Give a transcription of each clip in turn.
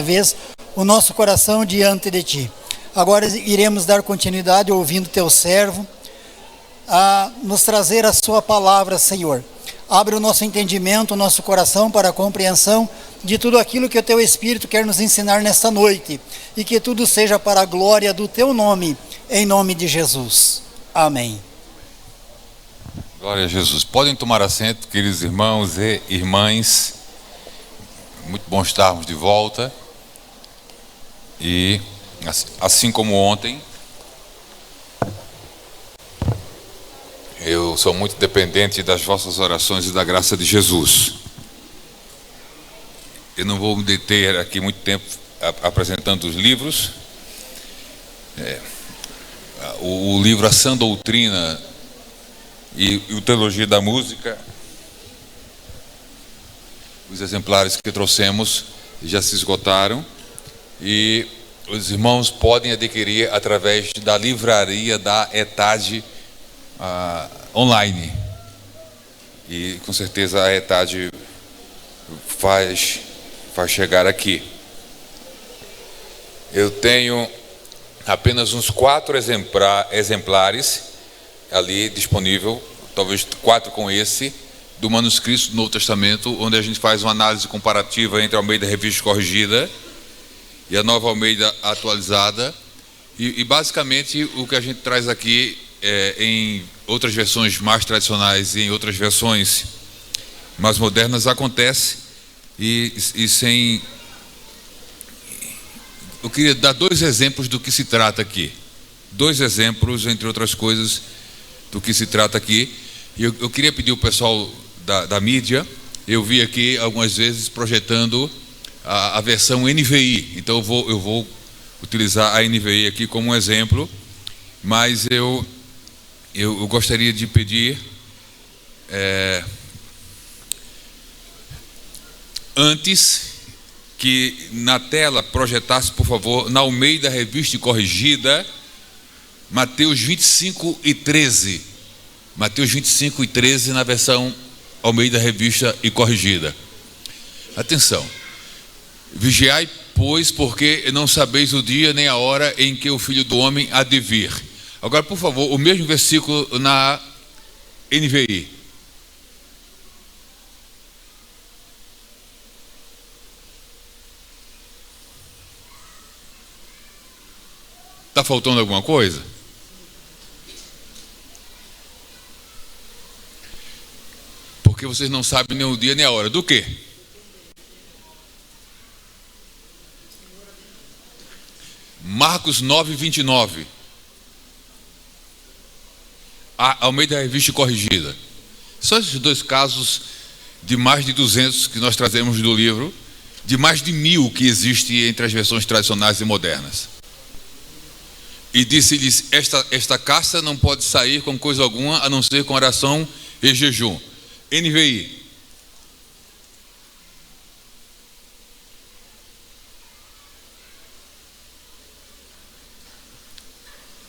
vez o nosso coração diante de Ti. Agora iremos dar continuidade ouvindo Teu servo a nos trazer a Sua palavra, Senhor. Abre o nosso entendimento, o nosso coração para a compreensão de tudo aquilo que o Teu Espírito quer nos ensinar nesta noite, e que tudo seja para a glória do Teu nome, em nome de Jesus. Amém. Glória a Jesus. Podem tomar assento, queridos irmãos e irmãs. Muito bom estarmos de volta. E assim como ontem, eu sou muito dependente das vossas orações e da graça de Jesus. Eu não vou me deter aqui muito tempo apresentando os livros. O livro A Sã Doutrina e o Teologia da Música, os exemplares que trouxemos já se esgotaram e os irmãos podem adquirir através da livraria da ETAD online. E com certeza a ETAD faz chegar aqui. Eu tenho apenas uns 4 exemplares ali disponível, talvez 4 com esse, do manuscrito do Novo Testamento, onde a gente faz uma análise comparativa entre a Almeida Revista Corrigida e a Nova Almeida Atualizada. E basicamente o que a gente traz aqui em outras versões mais tradicionais e em outras versões mais modernas acontece. E sem... Eu queria dar 2 exemplos do que se trata aqui. 2 exemplos, entre outras coisas, do que se trata aqui. E eu queria pedir ao pessoal da mídia, eu vi aqui algumas vezes projetando a versão NVI. Então eu vou utilizar a NVI aqui como um exemplo, mas eu gostaria de pedir... antes que na tela projetasse, por favor, na Almeida Revista e Corrigida, Mateus 25 e 13. Mateus 25 e 13 na versão Almeida Revista e Corrigida. Atenção. Vigiai, pois, porque não sabeis o dia nem a hora em que o Filho do Homem há de vir. Agora, por favor, o mesmo versículo na NVI. Está faltando alguma coisa? Porque vocês não sabem nem o dia nem a hora. Do quê? Marcos 9, 29. A Almeida Revista Corrigida. Só esses 2 casos de mais de 200 que nós trazemos do livro, de mais de 1000 que existe entre as versões tradicionais e modernas. E disse-lhes: esta caça não pode sair com coisa alguma, a não ser com oração e jejum. NVI.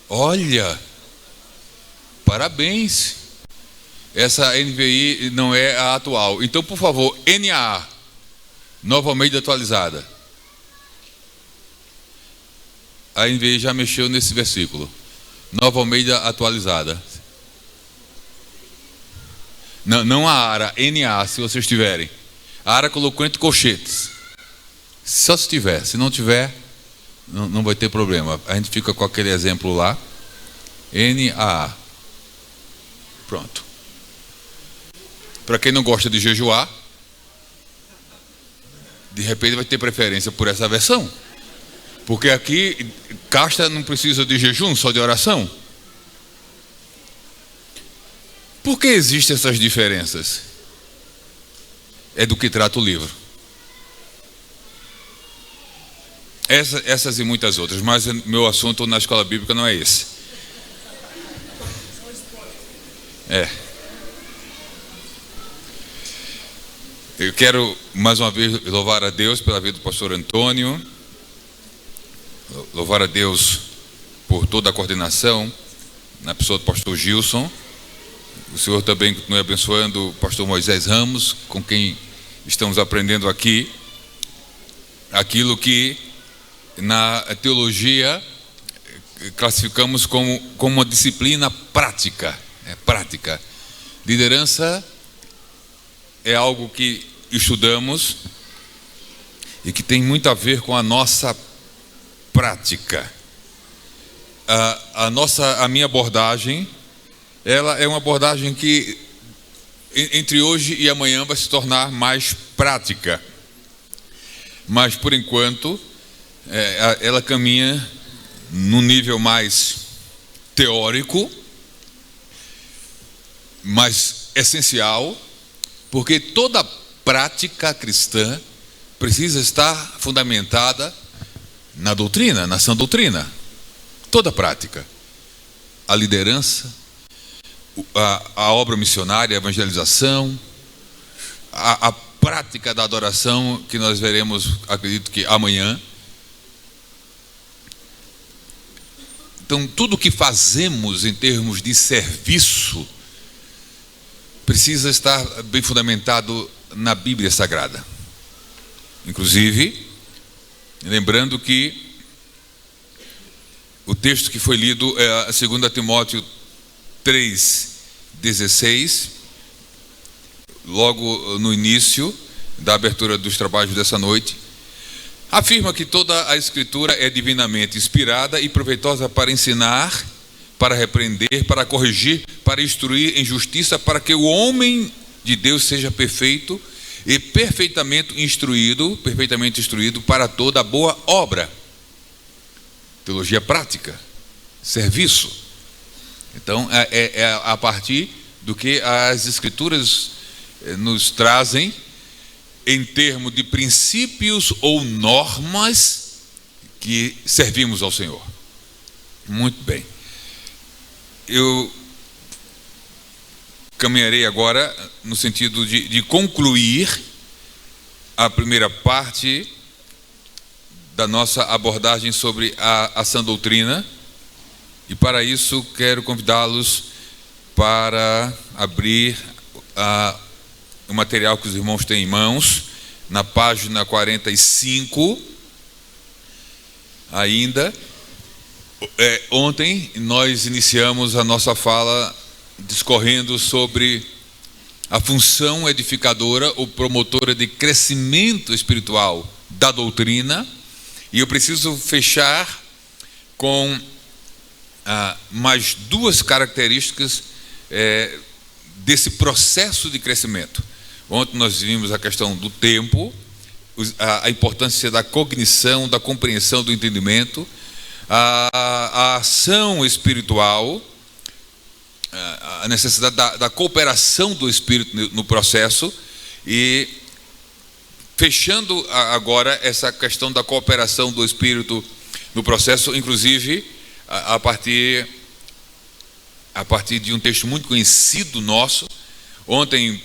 Olha, parabéns. Essa NVI não é a atual. Então, por favor, NAA, Nova Almeida Atualizada. A NVI já mexeu nesse versículo. Nova Almeida Atualizada. Não a ARA, NA, se vocês tiverem. A ARA colocou entre colchetes. Só se tiver. Se não tiver, não vai ter problema. A gente fica com aquele exemplo lá. NAA. Pronto. Para quem não gosta de jejuar, de repente vai ter preferência por essa versão. Porque aqui, casta não precisa de jejum, só de oração. Por que existem essas diferenças? É do que trata o livro. Essas e muitas outras, mas meu assunto na escola bíblica não é esse. Eu quero mais uma vez louvar a Deus pela vida do pastor Antônio. Louvar a Deus por toda a coordenação, na pessoa do pastor Gilson. O Senhor também continue abençoando o pastor Moisés Ramos, com quem estamos aprendendo aqui. aquilo que na teologia classificamos como uma disciplina prática. Prática. Liderança é algo que estudamos e que tem muito a ver com a nossa prática. A minha abordagem, ela é uma abordagem que entre hoje e amanhã vai se tornar mais prática. Mas por enquanto, ela caminha num nível mais teórico, mais essencial, porque toda prática cristã precisa estar fundamentada na doutrina, na sã doutrina. Toda prática. A liderança, a obra missionária, a evangelização, a prática da adoração, que nós veremos, acredito que amanhã. Então, tudo que fazemos em termos de serviço precisa estar bem fundamentado na Bíblia Sagrada. Inclusive, lembrando que o texto que foi lido é 2 Timóteo 3,16, logo no início da abertura dos trabalhos dessa noite, afirma que toda a Escritura é divinamente inspirada e proveitosa para ensinar, para repreender, para corrigir, para instruir em justiça, para que o homem de Deus seja perfeito e perfeitamente instruído para toda boa obra. Teologia prática, serviço. Então, é a partir do que as Escrituras nos trazem em termos de princípios ou normas que servimos ao Senhor. Muito bem. Eu caminharei agora no sentido de concluir a primeira parte da nossa abordagem sobre a sã doutrina, e para isso quero convidá-los para abrir o material que os irmãos têm em mãos, na página 45. Ainda, ontem nós iniciamos a nossa fala discorrendo sobre a função edificadora ou promotora de crescimento espiritual da doutrina, e eu preciso fechar com mais duas características desse processo de crescimento. Ontem nós vimos a questão do tempo, a importância da cognição, da compreensão, do entendimento, a ação espiritual, a necessidade da cooperação do Espírito no processo, e fechando agora essa questão da cooperação do Espírito no processo, inclusive a partir de um texto muito conhecido nosso. Ontem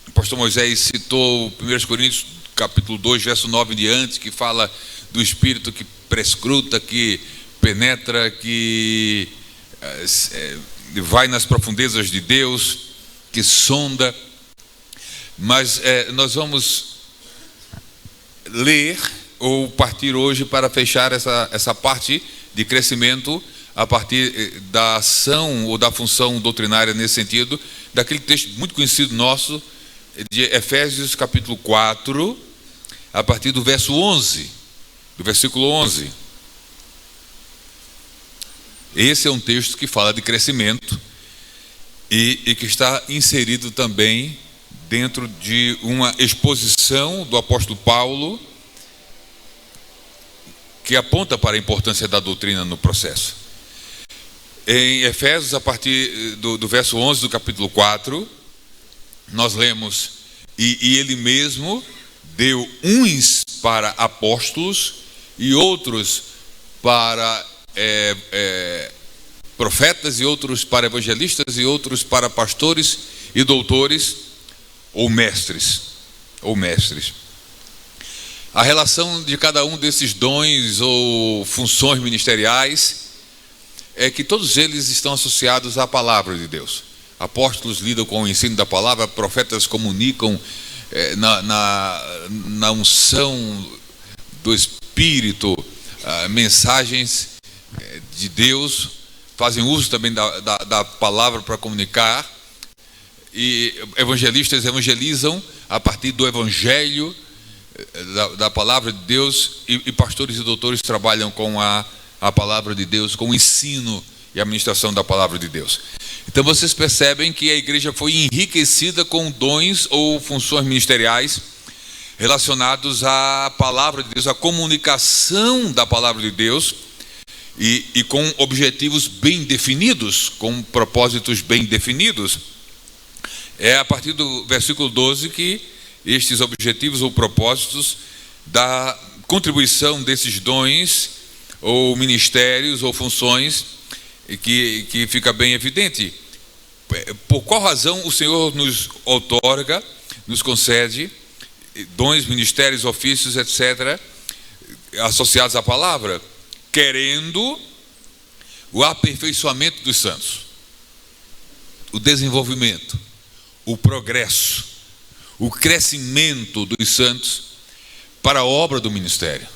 o pastor Moisés citou 1 Coríntios capítulo 2, verso 9 em diante, que fala do Espírito que prescruta, que penetra, que vai nas profundezas de Deus, que sonda. Mas nós vamos ler ou partir hoje para fechar essa parte de crescimento a partir da ação ou da função doutrinária, nesse sentido, daquele texto muito conhecido nosso de Efésios capítulo 4, a partir do verso 11, do versículo 11. Esse é um texto que fala de crescimento e que está inserido também dentro de uma exposição do apóstolo Paulo, que aponta para a importância da doutrina no processo. Em Efésios, a partir do verso 11 do capítulo 4, nós lemos: e ele mesmo deu uns para apóstolos, e outros para profetas, e outros para evangelistas, e outros para pastores e doutores, ou mestres. A relação de cada um desses dons ou funções ministeriais é que todos eles estão associados à palavra de Deus. Apóstolos lidam com o ensino da palavra, profetas comunicam na unção do Espírito, mensagens de Deus, fazem uso também da palavra para comunicar, e evangelistas evangelizam a partir do evangelho, da palavra de Deus, e pastores e doutores trabalham com a palavra de Deus, com o ensino e a administração da palavra de Deus. Então vocês percebem que a igreja foi enriquecida com dons ou funções ministeriais relacionados à palavra de Deus, à comunicação da palavra de Deus, e com objetivos bem definidos, com propósitos bem definidos. É a partir do versículo 12 que estes objetivos ou propósitos da contribuição desses dons ou ministérios ou funções que fica bem evidente. Por qual razão o Senhor nos outorga, nos concede dons, ministérios, ofícios, etc., associados à palavra? Querendo o aperfeiçoamento dos santos, o desenvolvimento, o progresso, o crescimento dos santos para a obra do ministério.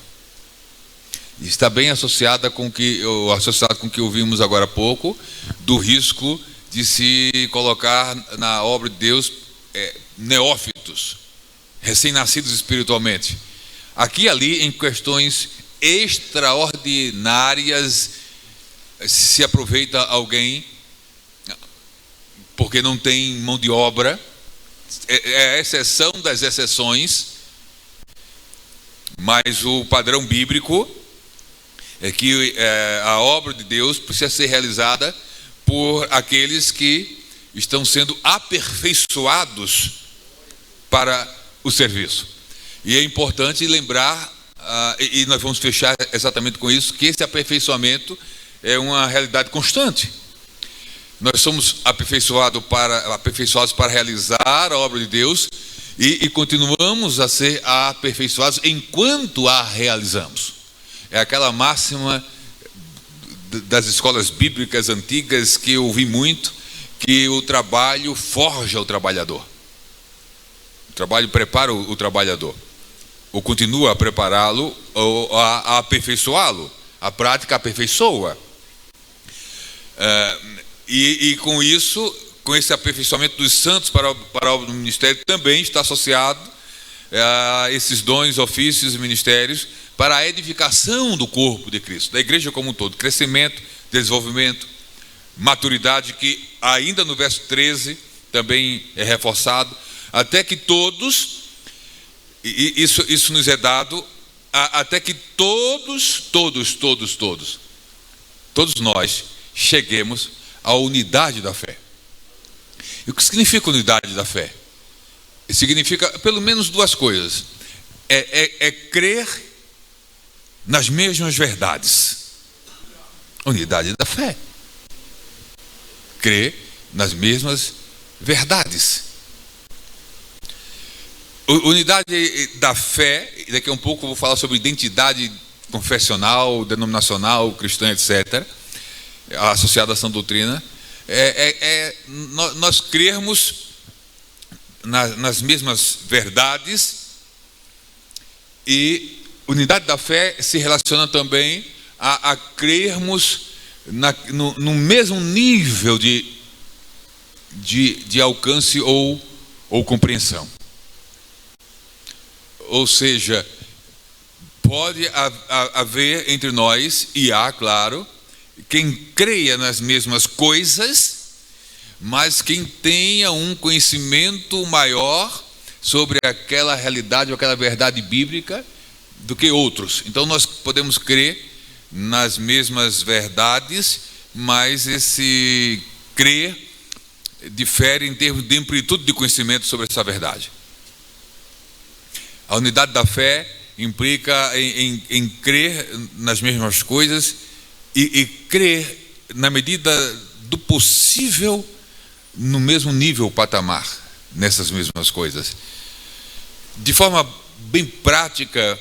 Está bem associado com o que ouvimos agora há pouco, do risco de se colocar na obra de Deus neófitos, recém-nascidos espiritualmente. Aqui e ali, em questões extraordinárias, se aproveita alguém porque não tem mão de obra. É a exceção das exceções, mas o padrão bíblico é que a obra de Deus precisa ser realizada por aqueles que estão sendo aperfeiçoados para o serviço. E é importante lembrar, e nós vamos fechar exatamente com isso, que esse aperfeiçoamento é uma realidade constante. Nós somos aperfeiçoados para realizar a obra de Deus, e continuamos a ser aperfeiçoados enquanto a realizamos. É aquela máxima das escolas bíblicas antigas que eu ouvi muito, que o trabalho forja o trabalhador. O trabalho prepara o trabalhador, ou continua a prepará-lo, ou a aperfeiçoá-lo. A prática aperfeiçoa. E com isso, com esse aperfeiçoamento dos santos para a obra do ministério, também está associado a esses dons, ofícios e ministérios para a edificação do corpo de Cristo, da igreja como um todo, crescimento, desenvolvimento, maturidade, que ainda no verso 13 também é reforçado, até que todos, e isso nos é dado, até que todos nós cheguemos à unidade da fé. E o que significa unidade da fé? Significa pelo menos duas coisas. É crer nas mesmas verdades. Unidade da fé. Crer nas mesmas verdades. Unidade da fé, daqui a um pouco eu vou falar sobre identidade confessional, denominacional, cristã, etc., associada à sã doutrina. Nós crermos nas mesmas verdades, e unidade da fé se relaciona também a crermos no mesmo nível de alcance ou compreensão. Ou seja, pode haver entre nós, e há, claro, quem creia nas mesmas coisas, mas quem tenha um conhecimento maior sobre aquela realidade ou aquela verdade bíblica do que outros. Então nós podemos crer nas mesmas verdades, mas esse crer difere em termos de amplitude de conhecimento sobre essa verdade. A unidade da fé implica em crer nas mesmas coisas e crer na medida do possível no mesmo nível, patamar, nessas mesmas coisas. De forma bem prática,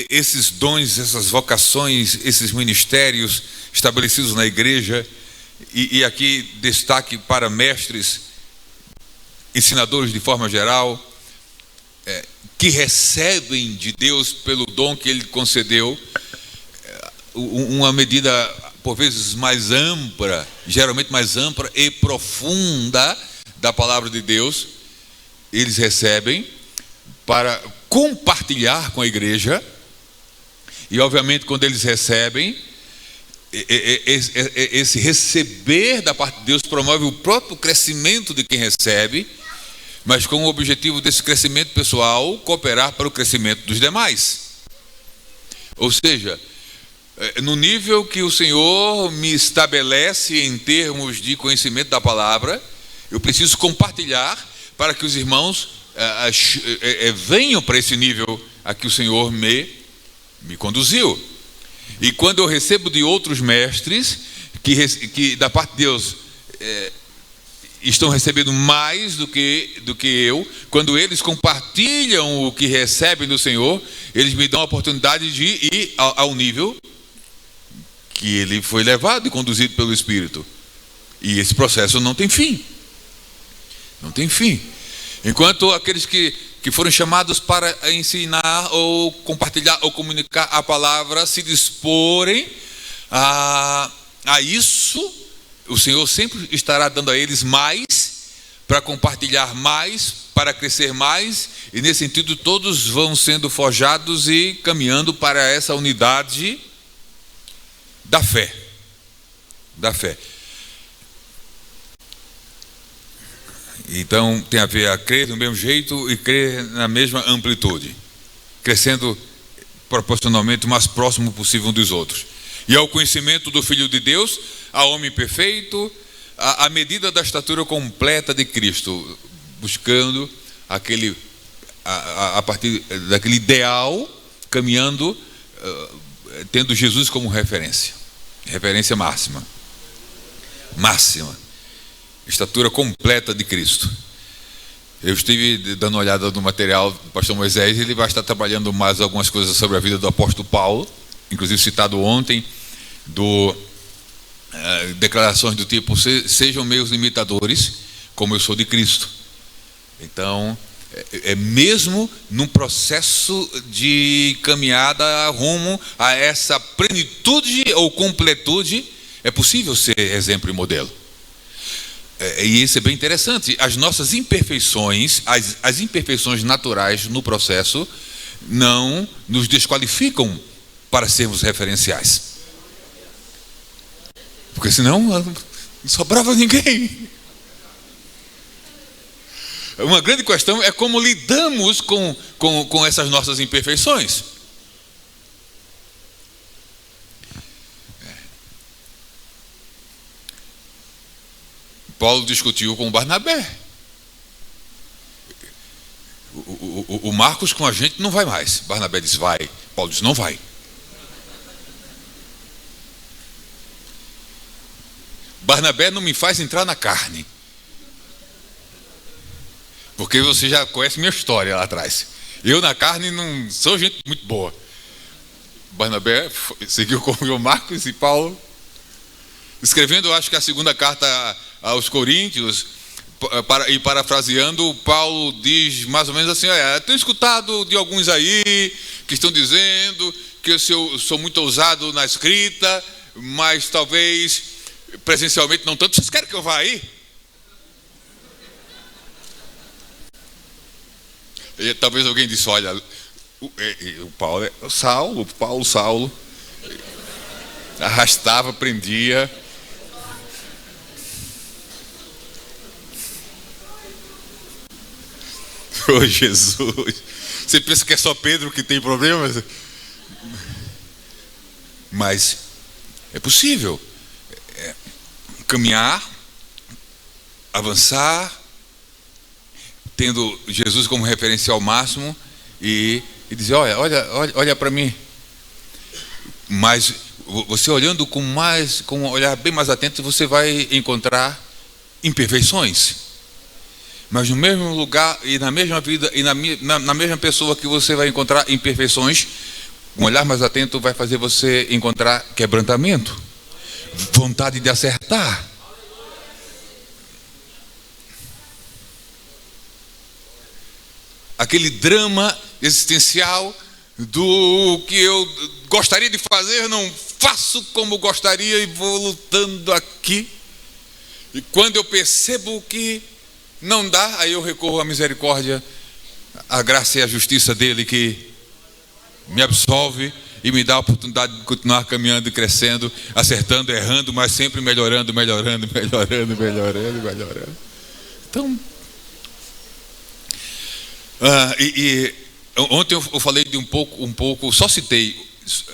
esses dons, essas vocações, esses ministérios estabelecidos na igreja, e aqui destaque para mestres, ensinadores de forma geral, que recebem de Deus pelo dom que Ele concedeu, uma medida por vezes mais ampla, geralmente mais ampla e profunda da palavra de Deus, eles recebem para compartilhar com a igreja. E obviamente quando eles recebem, esse receber da parte de Deus promove o próprio crescimento de quem recebe, mas com o objetivo desse crescimento pessoal cooperar para o crescimento dos demais. Ou seja, no nível que o Senhor me estabelece em termos de conhecimento da palavra, eu preciso compartilhar para que os irmãos venham para esse nível a que o Senhor me conduziu. E quando eu recebo de outros mestres que da parte de Deus estão recebendo mais do que eu, quando eles compartilham o que recebem do Senhor, eles me dão a oportunidade de ir ao nível que ele foi levado e conduzido pelo Espírito. E esse processo não tem fim. Não tem fim. Enquanto aqueles que foram chamados para ensinar ou compartilhar ou comunicar a palavra se disporem a isso, o Senhor sempre estará dando a eles mais, para compartilhar mais, para crescer mais, e nesse sentido todos vão sendo forjados e caminhando para essa unidade da fé. Da fé. Então tem a ver a crer do mesmo jeito e crer na mesma amplitude, crescendo proporcionalmente o mais próximo possível um dos outros. E ao conhecimento do Filho de Deus, ao homem perfeito, à medida da estatura completa de Cristo, buscando a partir daquele ideal, caminhando, tendo Jesus como referência máxima. Estatura completa de Cristo. Eu estive dando uma olhada no material do pastor Moisés, ele vai estar trabalhando mais algumas coisas sobre a vida do apóstolo Paulo, inclusive citado ontem, declarações do tipo: sejam meus imitadores, como eu sou de Cristo. Então, mesmo num processo de caminhada rumo a essa plenitude ou completude, é possível ser exemplo e modelo. E isso é bem interessante. As nossas imperfeições, as imperfeições naturais no processo, não nos desqualificam para sermos referenciais. Porque senão não sobrava ninguém. Uma grande questão é como lidamos com essas nossas imperfeições. Paulo discutiu com Barnabé. O Marcos com a gente não vai mais. Barnabé disse vai. Paulo disse não vai. Barnabé não me faz entrar na carne, porque você já conhece minha história lá atrás. Eu na carne não sou gente muito boa. Barnabé seguiu com o Marcos e Paulo, escrevendo, acho que a segunda carta aos Coríntios, e parafraseando, Paulo diz mais ou menos assim: tenho escutado de alguns aí que estão dizendo que eu sou muito ousado na escrita, mas talvez presencialmente não tanto. Vocês querem que eu vá aí? E talvez alguém disse: olha, o Paulo é Saulo, arrastava, prendia. Oh, Jesus! Você pensa que é só Pedro que tem problemas? Mas é possível caminhar, avançar, tendo Jesus como referencial máximo e dizer: olha para mim. Mas você olhando com um olhar bem mais atento, você vai encontrar imperfeições. Mas no mesmo lugar e na mesma vida e na mesma pessoa que você vai encontrar imperfeições, um olhar mais atento vai fazer você encontrar quebrantamento, vontade de acertar. aquele drama existencial do que eu gostaria de fazer, não faço como gostaria e vou lutando aqui. E quando eu percebo que não dá, aí eu recorro à misericórdia, à graça e à justiça dele, que me absolve e me dá a oportunidade de continuar caminhando e crescendo, acertando, errando, mas sempre melhorando. Então, ontem eu falei de um pouco, só citei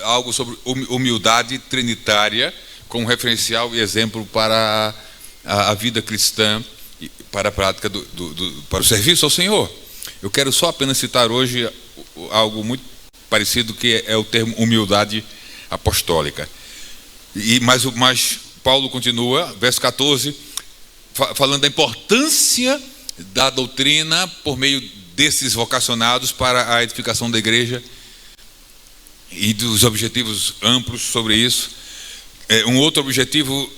algo sobre humildade trinitária como referencial e exemplo para a vida cristã, para a prática para o serviço ao Senhor. Eu quero só apenas citar hoje algo muito parecido, que é o termo humildade apostólica. Mas Paulo continua, verso 14, falando da importância da doutrina por meio desses vocacionados para a edificação da igreja e dos objetivos amplos sobre isso. Um outro objetivo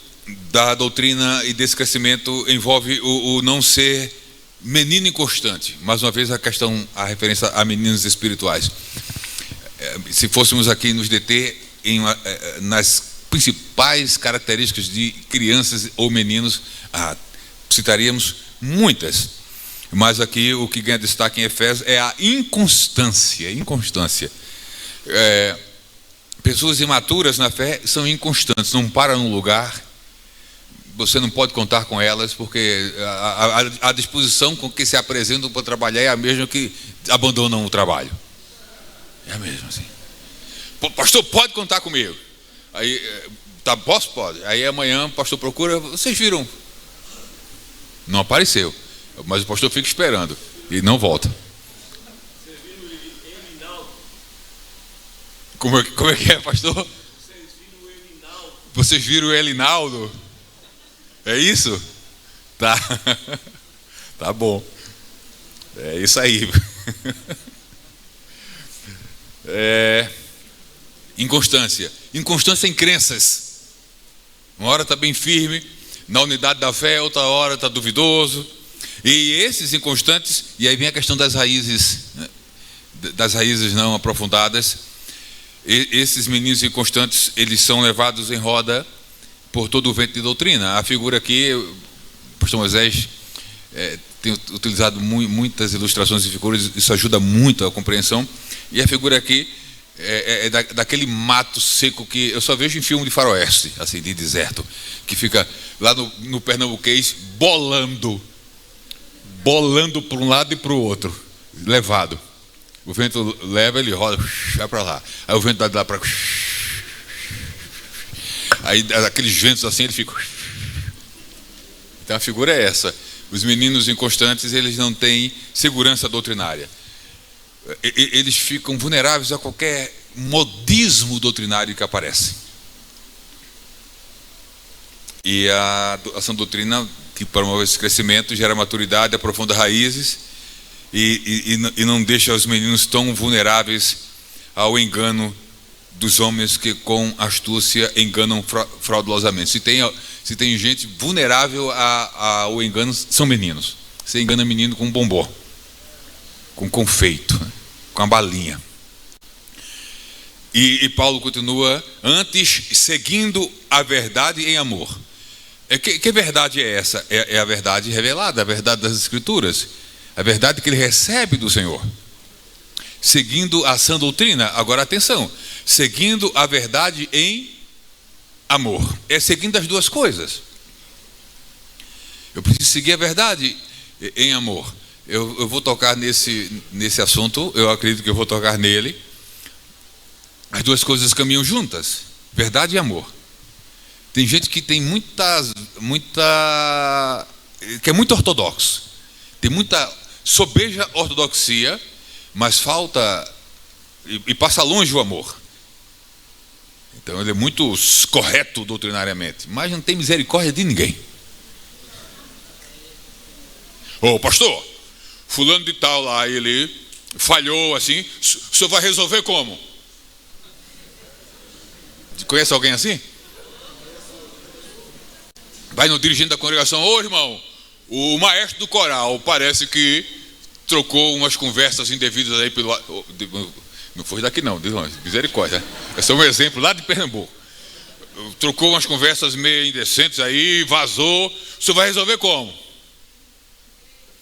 da doutrina e desse crescimento envolve o não ser menino inconstante. Mais uma vez a referência a meninos espirituais. Se fôssemos aqui nos deter nas principais características de crianças ou meninos, citaríamos muitas. Mas aqui o que ganha destaque em Efésios é a inconstância. Pessoas imaturas na fé são inconstantes, não param no lugar. Você não pode contar com elas, porque a disposição com que se apresentam para trabalhar é a mesma que abandonam o trabalho. É a mesma, assim. Pastor, pode contar comigo. Aí, posso? Pode. Aí amanhã o pastor procura, vocês viram? Não apareceu, mas o pastor fica esperando e não volta. Como é que é, pastor? Vocês viram o Elinaldo? É isso? Tá. Tá bom. É isso aí. Inconstância em crenças. Uma hora está bem firme na unidade da fé, outra hora está duvidoso. E esses inconstantes, e aí vem a questão das raízes não aprofundadas. Esses meninos inconstantes, eles são levados em roda por todo o vento de doutrina. A figura aqui, o pastor Moisés tem utilizado muitas ilustrações e figuras, isso ajuda muito a compreensão. E a figura aqui é daquele mato seco que eu só vejo em filme de faroeste, assim, de deserto, que fica lá no pernambuquês bolando para um lado e para o outro, levado. O vento leva, ele roda, vai para lá. Aí o vento dá de lá para... Aí aqueles ventos assim, ele fica... Então a figura é essa. Os meninos inconstantes, eles não têm segurança doutrinária. Eles ficam vulneráveis a qualquer modismo doutrinário que aparece. E a ação doutrina, que promove esse crescimento, gera maturidade, aprofunda raízes e não deixa os meninos tão vulneráveis ao engano dos homens que com astúcia enganam fraudulosamente. Se tem gente vulnerável ao engano, são meninos. Você engana menino com bombom, com confeito, com a balinha. E Paulo continua, antes seguindo a verdade em amor. Que verdade é essa? É a verdade revelada, a verdade das Escrituras, a verdade que ele recebe do Senhor. Seguindo a sã doutrina, agora atenção, seguindo a verdade em amor. É seguindo as duas coisas. Eu preciso seguir a verdade em amor. Eu vou tocar nesse assunto, eu acredito que eu vou tocar nele. As duas coisas caminham juntas, verdade e amor. Tem gente que tem que é muito ortodoxo, tem muita sobeja ortodoxia, mas falta e passa longe o amor. Então ele é muito correto doutrinariamente, mas não tem misericórdia de ninguém. Ô pastor, fulano de tal lá, ele falhou assim, o senhor vai resolver como? Conhece alguém assim? Vai no dirigente da congregação, ô irmão, o maestro do coral parece que trocou umas conversas indevidas aí pelo... Não foi daqui não, misericórdia. Esse é um exemplo lá de Pernambuco. Trocou umas conversas meio indecentes aí, vazou. O senhor vai resolver como?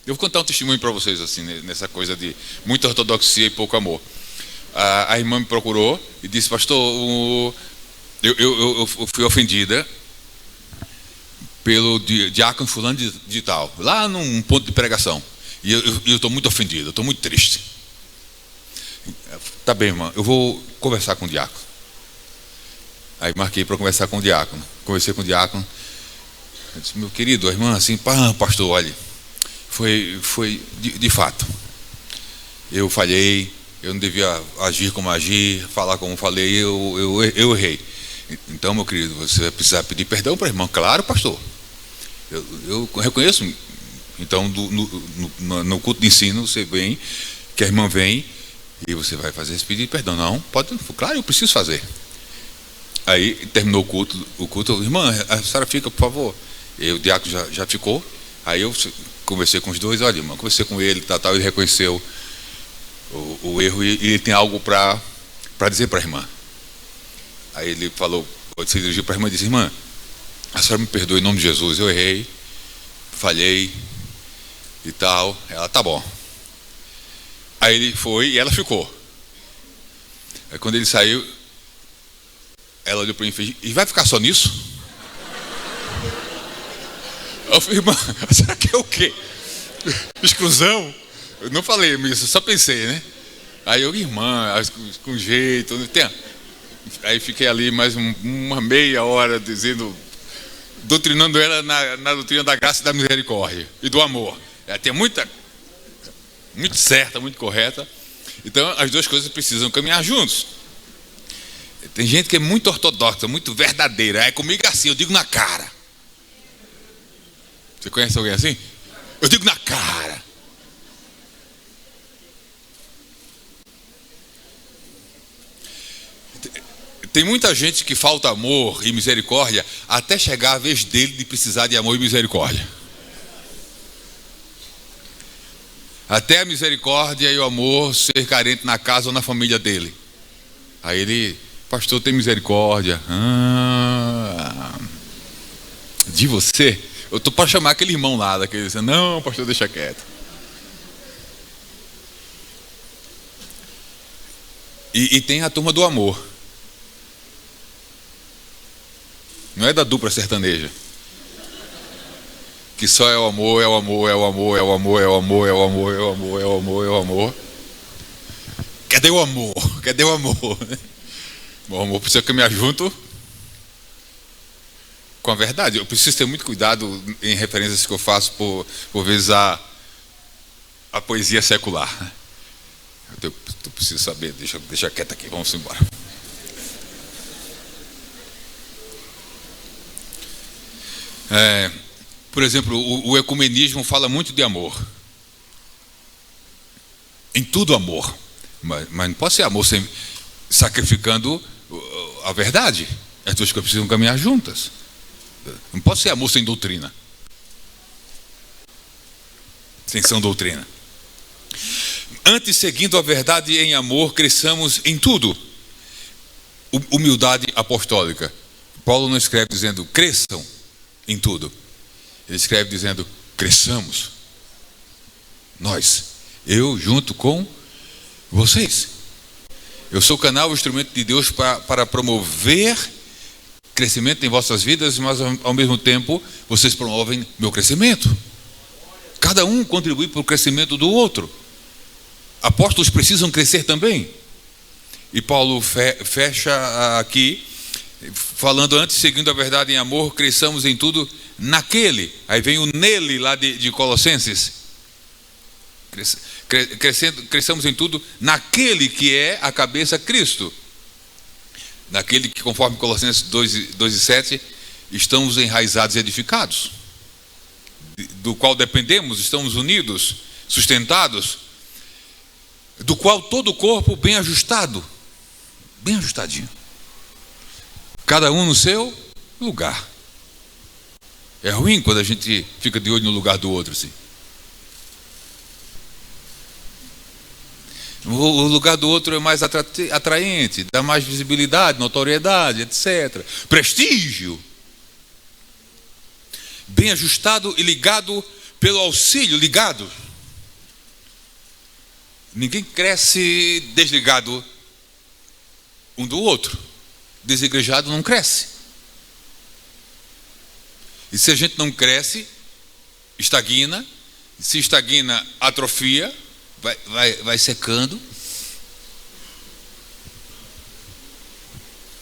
Eu vou contar um testemunho para vocês, assim, nessa coisa de muita ortodoxia e pouco amor. A irmã me procurou e disse: pastor, eu fui ofendida pelo diácono fulano de tal, lá num ponto de pregação. E eu estou muito ofendido, eu estou muito triste. Tá bem, irmã, eu vou conversar com o diácono. Aí marquei para conversar com o diácono. Conversei com o diácono. Eu disse: meu querido, a irmã, assim, pastor, olha, foi de fato. Eu falhei, eu não devia agir como agi, falar como falei, eu errei. Então, meu querido, você vai precisar pedir perdão para a irmã. Claro, pastor. Eu reconheço. Então, no culto de ensino, você vem, que a irmã vem, e você vai fazer esse pedido de perdão. Não, pode, claro, eu preciso fazer. Aí terminou o culto, irmã, a senhora fica, por favor. E o diácono já ficou. Aí eu conversei com os dois, olha, irmã, conversei com ele, tal, ele reconheceu o erro e ele tem algo para dizer para a irmã. Aí ele falou, se dirigiu para a irmã e disse: irmã, a senhora me perdoe em nome de Jesus, eu errei, falhei e tal. Ela: tá bom. Aí ele foi e ela ficou. Aí quando ele saiu, ela olhou para mim e fez: e vai ficar só nisso? Eu falei: irmã, será que é o quê? Exclusão? Eu não falei isso, só pensei, né? Aí eu: irmã, com jeito, aí fiquei ali mais uma meia hora doutrinando ela na doutrina da graça e da misericórdia e do amor. Ela tem muito certa, muito correta. Então as duas coisas precisam caminhar juntos. Tem gente que é muito ortodoxa, muito verdadeira. É comigo assim, eu digo na cara. Você conhece alguém assim? Eu digo na cara. Tem muita gente que falta amor e misericórdia até chegar a vez dele de precisar de amor e misericórdia. Até a misericórdia e o amor ser carente na casa ou na família dele. Aí ele: pastor, tem misericórdia. De você? Eu estou para chamar aquele irmão lá, daquele dizendo: não, pastor, deixa quieto. E tem a turma do amor. Não é da dupla sertaneja. Que só é o amor, é o amor, é o amor, é o amor, é o amor, é o amor, é o amor, é o amor, é o amor. Cadê o amor? Cadê o amor? O amor precisa caminhar junto com a verdade. Eu preciso ter muito cuidado em referências que eu faço por vezes a poesia secular. Eu preciso saber, deixa quieto aqui, vamos embora. Por exemplo, o ecumenismo fala muito de amor. Em tudo amor. Mas não pode ser amor sem sacrificando a verdade. As duas coisas precisam caminhar juntas. Não pode ser amor sem doutrina. Sem sã doutrina. Antes, seguindo a verdade em amor, cresçamos em tudo. Humildade apostólica. Paulo não escreve dizendo cresçam em tudo. Ele escreve dizendo cresçamos. Nós. Eu junto com vocês. Eu sou o canal, o instrumento de Deus para promover crescimento em vossas vidas, mas ao mesmo tempo vocês promovem meu crescimento. Cada um contribui para o crescimento do outro. Apóstolos precisam crescer também. E Paulo fecha aqui falando: antes, seguindo a verdade em amor, cresçamos em tudo naquele. Aí vem o nele lá de Colossenses. Cresçamos em tudo naquele que é a cabeça, Cristo. Naquele que, conforme Colossenses 2:7, estamos enraizados e edificados, do qual dependemos, estamos unidos, sustentados, do qual todo o corpo bem ajustado, bem ajustadinho, cada um no seu lugar. É ruim quando a gente fica de olho no lugar do outro assim. O lugar do outro é mais atraente, dá mais visibilidade, notoriedade, etc. Prestígio. Bem ajustado e ligado pelo auxílio, ligado. Ninguém cresce desligado um do outro. Desigrejado não cresce. E se a gente não cresce, estagna. Se estagna, atrofia, vai secando.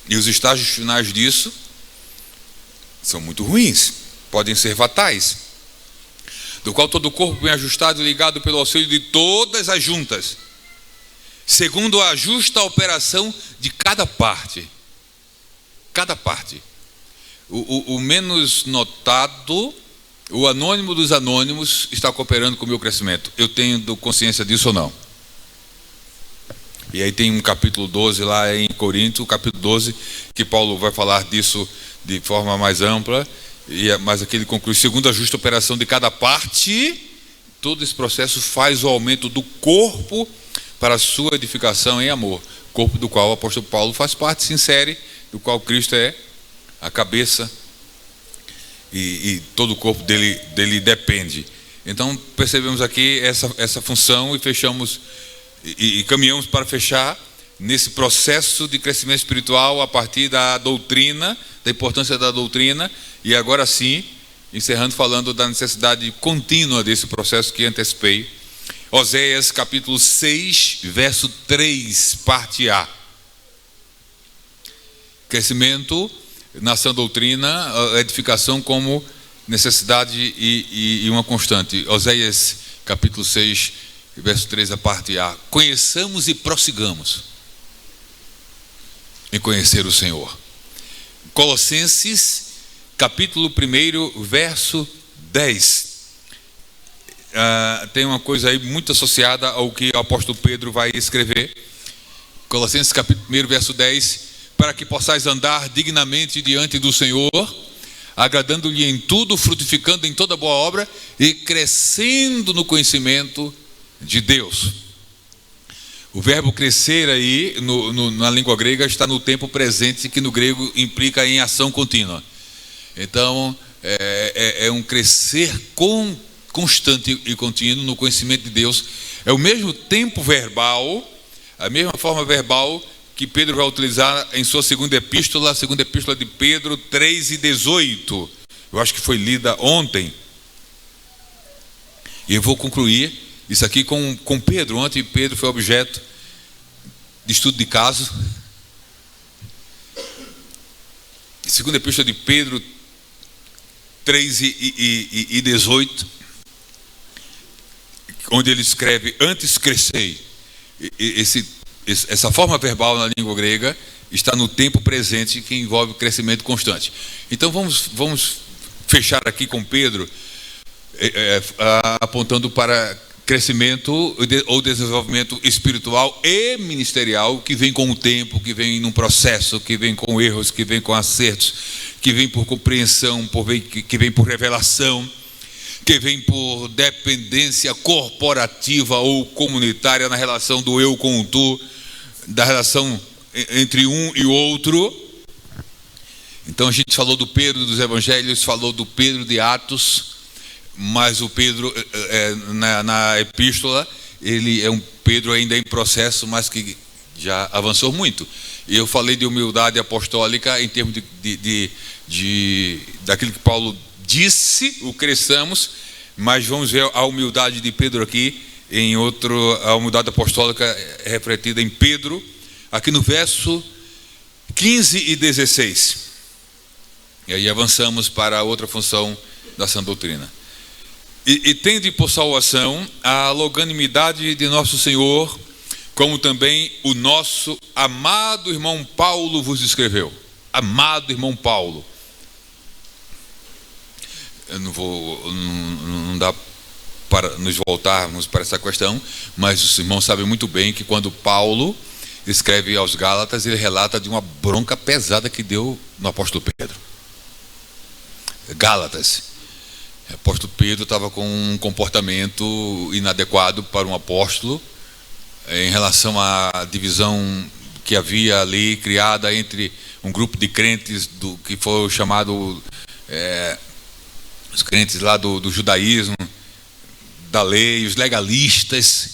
E os estágios finais disso são muito ruins, podem ser fatais. Do qual todo o corpo bem ajustado e ligado pelo auxílio de todas as juntas, segundo a justa operação de cada parte. Cada parte. O menos notado, o anônimo dos anônimos, está cooperando com o meu crescimento. Eu tenho consciência disso ou não? E aí tem um capítulo 12 lá em Corinto, capítulo 12, que Paulo vai falar disso de forma mais ampla, mas aqui ele conclui: segundo a justa operação de cada parte, todo esse processo faz o aumento do corpo para a sua edificação em amor. Corpo do qual o apóstolo Paulo faz parte, se insere, do qual Cristo é a cabeça, e todo o corpo dele depende. Então percebemos aqui essa função e fechamos e caminhamos para fechar nesse processo de crescimento espiritual a partir da doutrina, da importância da doutrina, e agora sim, encerrando falando da necessidade contínua desse processo que antecipei. Oséias capítulo 6, verso 3, parte A. Crescimento na sã doutrina, edificação como necessidade e uma constante. Oséias capítulo 6, verso 3, a parte A. Conheçamos e prossigamos em conhecer o Senhor. Colossenses capítulo 1, verso 10. Tem uma coisa aí muito associada ao que o apóstolo Pedro vai escrever. Colossenses capítulo 1, verso 10. Para que possais andar dignamente diante do Senhor, agradando-lhe em tudo, frutificando em toda boa obra e crescendo no conhecimento de Deus. O verbo crescer aí, na língua grega, está no tempo presente, que no grego implica em ação contínua. Então, é um crescer constante e contínuo no conhecimento de Deus. É o mesmo tempo verbal, a mesma forma verbal que Pedro vai utilizar em sua segunda epístola, a segunda epístola de Pedro 3:18. Eu acho que foi lida ontem. E eu vou concluir isso aqui com Pedro. Ontem Pedro foi objeto de estudo de caso. Segunda epístola de Pedro 3:18, onde ele escreve: antes crescei. Essa forma verbal na língua grega está no tempo presente, que envolve crescimento constante. Então vamos fechar aqui com Pedro, apontando para crescimento ou desenvolvimento espiritual e ministerial, que vem com o tempo, que vem num processo, que vem com erros, que vem com acertos, que vem por compreensão, que vem por revelação, que vem por dependência corporativa ou comunitária na relação do eu com o tu, da relação entre um e outro. Então a gente falou do Pedro dos Evangelhos, falou do Pedro de Atos, mas o Pedro na epístola, ele é um Pedro ainda em processo, mas que já avançou muito. E eu falei de humildade apostólica em termos daquilo que Paulo disse, o cresçamos, mas vamos ver a humildade de Pedro aqui, a humildade apostólica refletida em Pedro, aqui no verso 15 e 16. E aí avançamos para a outra função da sã doutrina. E tende por salvação a longanimidade de nosso Senhor, como também o nosso amado irmão Paulo vos escreveu. Amado irmão Paulo. Não dá para nos voltarmos para essa questão, mas os irmãos sabem muito bem que quando Paulo escreve aos Gálatas, ele relata de uma bronca pesada que deu no apóstolo Pedro. Gálatas. O apóstolo Pedro estava com um comportamento inadequado para um apóstolo, em relação à divisão que havia ali criada entre um grupo de crentes do que foi chamado os crentes lá do judaísmo, da lei, os legalistas,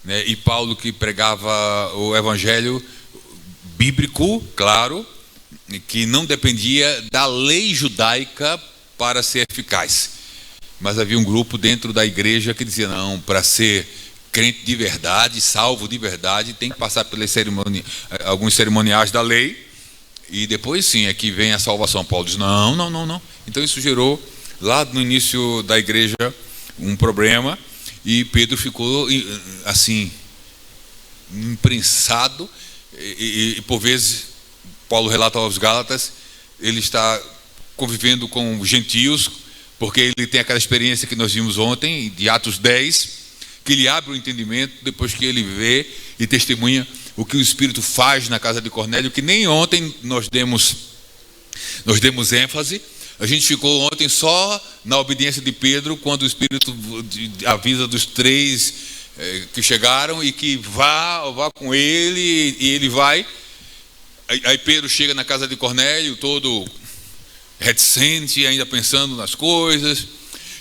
né, e Paulo, que pregava o evangelho bíblico, claro, que não dependia da lei judaica para ser eficaz. Mas havia um grupo dentro da igreja que dizia: não, para ser crente de verdade, salvo de verdade, tem que passar pelas alguns cerimoniais da lei, e depois sim é que vem a salvação. Paulo diz: não. Então isso gerou lá no início da igreja um problema, e Pedro ficou assim imprensado, e por vezes Paulo relata aos Gálatas, ele está convivendo com gentios, porque ele tem aquela experiência que nós vimos ontem de Atos 10, que lhe abre o entendimento depois que ele vê e testemunha o que o Espírito faz na casa de Cornélio, que nem ontem nós demos ênfase. A gente ficou ontem só na obediência de Pedro, quando o Espírito avisa dos 3 que chegaram, e que vá com ele, e ele vai. Aí Pedro chega na casa de Cornélio, todo reticente, ainda pensando nas coisas,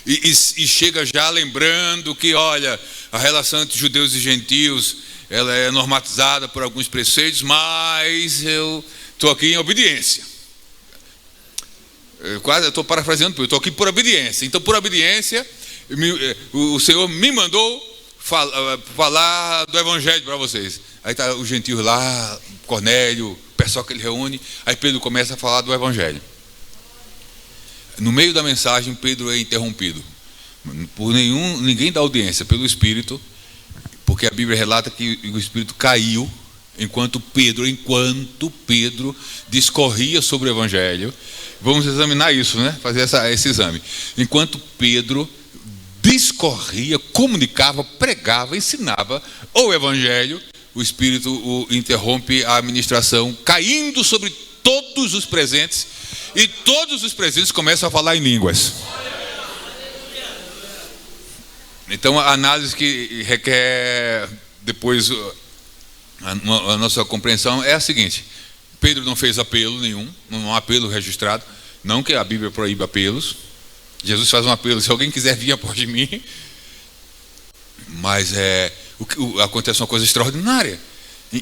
e chega já lembrando que, olha, a relação entre judeus e gentios, ela é normatizada por alguns preceitos, mas eu estou aqui em obediência. Eu estou parafraseando, eu estou aqui por obediência. Então, por obediência, o Senhor me mandou falar do evangelho para vocês. Aí está os gentios lá, Cornélio, o pessoal que ele reúne. Aí Pedro começa a falar do evangelho. No meio da mensagem, Pedro é interrompido por ninguém da audiência, pelo Espírito, porque a Bíblia relata que o Espírito caiu enquanto Pedro discorria sobre o evangelho. Vamos examinar isso, né? Fazer esse exame. Enquanto Pedro discorria, comunicava, pregava, ensinava o evangelho, o Espírito o interrompe a administração, caindo sobre todos os presentes, e todos os presentes começam a falar em línguas. Então, a análise que requer depois a nossa compreensão é a seguinte: Pedro não fez apelo nenhum, não há apelo registrado, não que a Bíblia proíba apelos. Jesus faz um apelo: se alguém quiser vir após de mim. Mas acontece uma coisa extraordinária.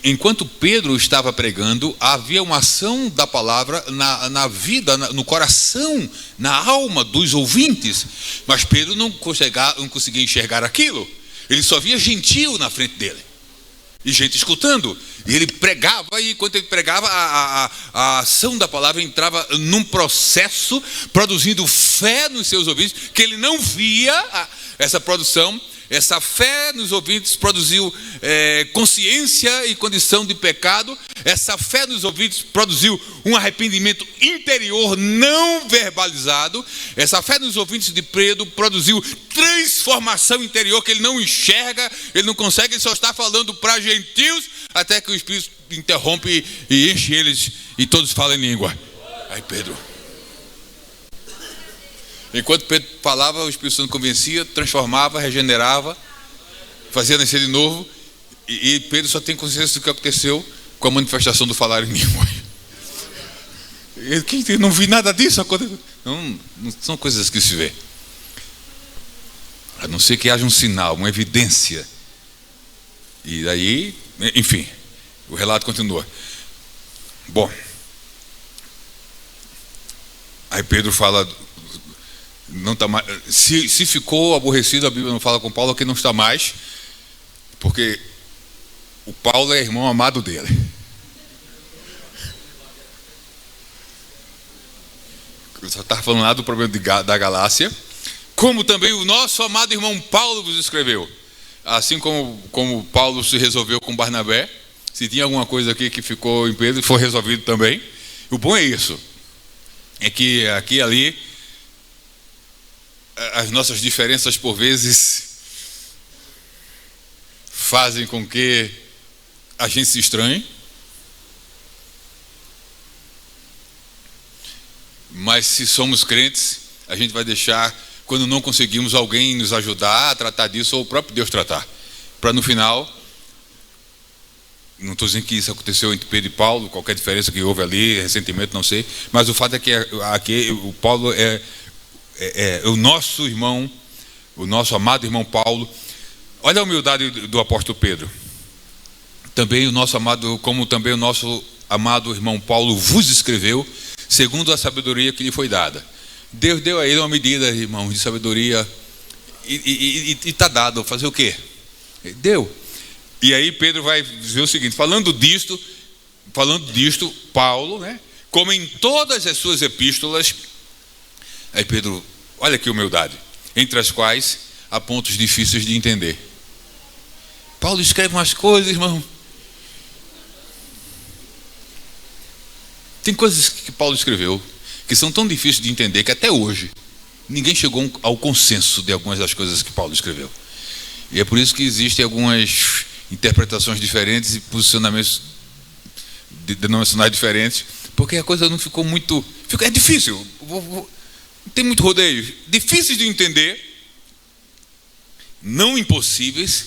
Enquanto Pedro estava pregando, havia uma ação da palavra na vida, no coração, na alma dos ouvintes. Mas Pedro não conseguia enxergar aquilo. Ele só via gentio na frente dele, e gente escutando. E ele pregava, e enquanto ele pregava, a ação da palavra entrava num processo, produzindo fé nos seus ouvintes, que ele não via essa produção. Essa fé nos ouvintes produziu consciência e condição de pecado. Essa fé nos ouvintes produziu um arrependimento interior não verbalizado. Essa fé nos ouvintes de Pedro produziu transformação interior que ele não enxerga, ele não consegue, ele só está falando para gentios, até que o Espírito interrompe e enche eles, e todos falam em língua. Aí Pedro... Enquanto Pedro falava, o Espírito Santo convencia, transformava, regenerava, fazia nascer de novo, e Pedro só tem consciência do que aconteceu com a manifestação do falar em língua. Eu não vi nada disso acontecer. Não são coisas que se vê. A não ser que haja um sinal, uma evidência. E daí, enfim, o relato continua. Bom, aí Pedro fala... Não tá mais, se ficou aborrecido, a Bíblia não fala com Paulo que não está mais, porque o Paulo é irmão amado dele. Eu só estava falando lá do problema da Galácia, como também o nosso amado irmão Paulo vos escreveu. Assim como Paulo se resolveu com Barnabé, se tinha alguma coisa aqui que ficou em Pedro, foi resolvido também. O bom é isso, é que aqui e ali as nossas diferenças por vezes fazem com que a gente se estranhe, mas se somos crentes, a gente vai deixar, quando não conseguimos, alguém nos ajudar a tratar disso, ou o próprio Deus tratar, para no final Não estou dizendo que isso aconteceu entre Pedro e Paulo, qualquer diferença que houve ali, ressentimento, não sei. Mas o fato é que aqui o Paulo é o nosso irmão, o nosso amado irmão Paulo. Olha a humildade do apóstolo Pedro. Também o nosso amado, como também o nosso amado irmão Paulo vos escreveu, segundo a sabedoria que lhe foi dada. Deus deu a ele uma medida, irmão, de sabedoria, e está dado. Fazer o quê? Deu. E aí Pedro vai dizer o seguinte, falando disto, Paulo, né, como em todas as suas epístolas, aí Pedro, olha que humildade, entre as quais há pontos difíceis de entender. Paulo escreve umas coisas, irmão. Tem coisas que Paulo escreveu que são tão difíceis de entender que até hoje ninguém chegou ao consenso de algumas das coisas que Paulo escreveu. E é por isso que existem algumas interpretações diferentes e posicionamentos denominacionais diferentes, porque a coisa não ficou muito... É difícil, não tem muito rodeio. Difíceis de entender, não impossíveis,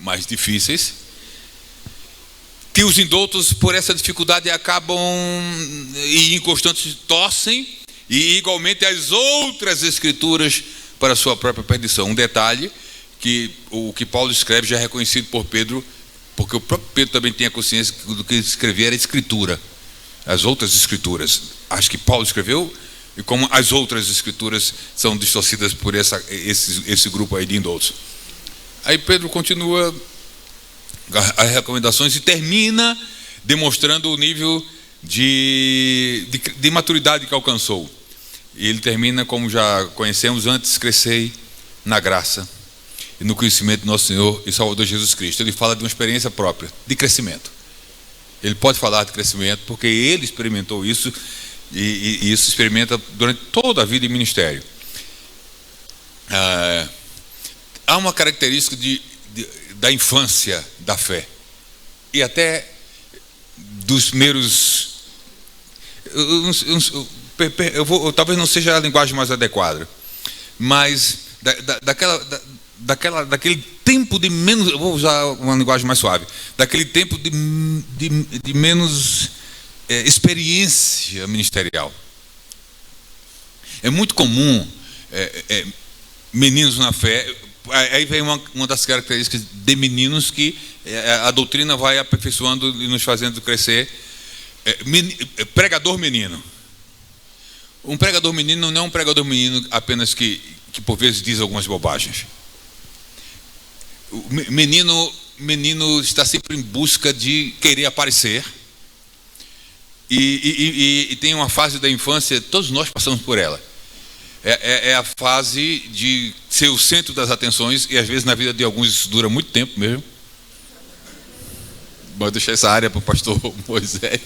mas difíceis, que os indoutos por essa dificuldade acabam e inconstantes torcem, e igualmente as outras escrituras para a sua própria perdição. Um detalhe, que o que Paulo escreve já é reconhecido por Pedro, porque o próprio Pedro também tem a consciência do que ele escrevia era escritura. As outras escrituras, as que Paulo escreveu, e como as outras escrituras são distorcidas por esse grupo aí de indoutos. Aí Pedro continua as recomendações e termina demonstrando o nível de maturidade que alcançou. E ele termina como já conhecemos antes: crescei na graça e no conhecimento do nosso Senhor e Salvador Jesus Cristo. Ele fala de uma experiência própria de crescimento. Ele pode falar de crescimento porque ele experimentou isso, e isso experimenta durante toda a vida e ministério. Há uma característica da infância da fé, e até dos meros... talvez não seja a linguagem mais adequada, mas daquele tempo de menos... Eu vou usar uma linguagem mais suave. Daquele tempo de menos experiência ministerial. É muito comum meninos na fé... Aí vem uma das características de meninos que a doutrina vai aperfeiçoando e nos fazendo crescer. Pregador menino. Um pregador menino não é um pregador menino apenas que por vezes diz algumas bobagens. O menino está sempre em busca de querer aparecer. E tem uma fase da infância, todos nós passamos por ela. É a fase de ser o centro das atenções, e às vezes na vida de alguns isso dura muito tempo mesmo. Vou deixar essa área para o pastor Moisés.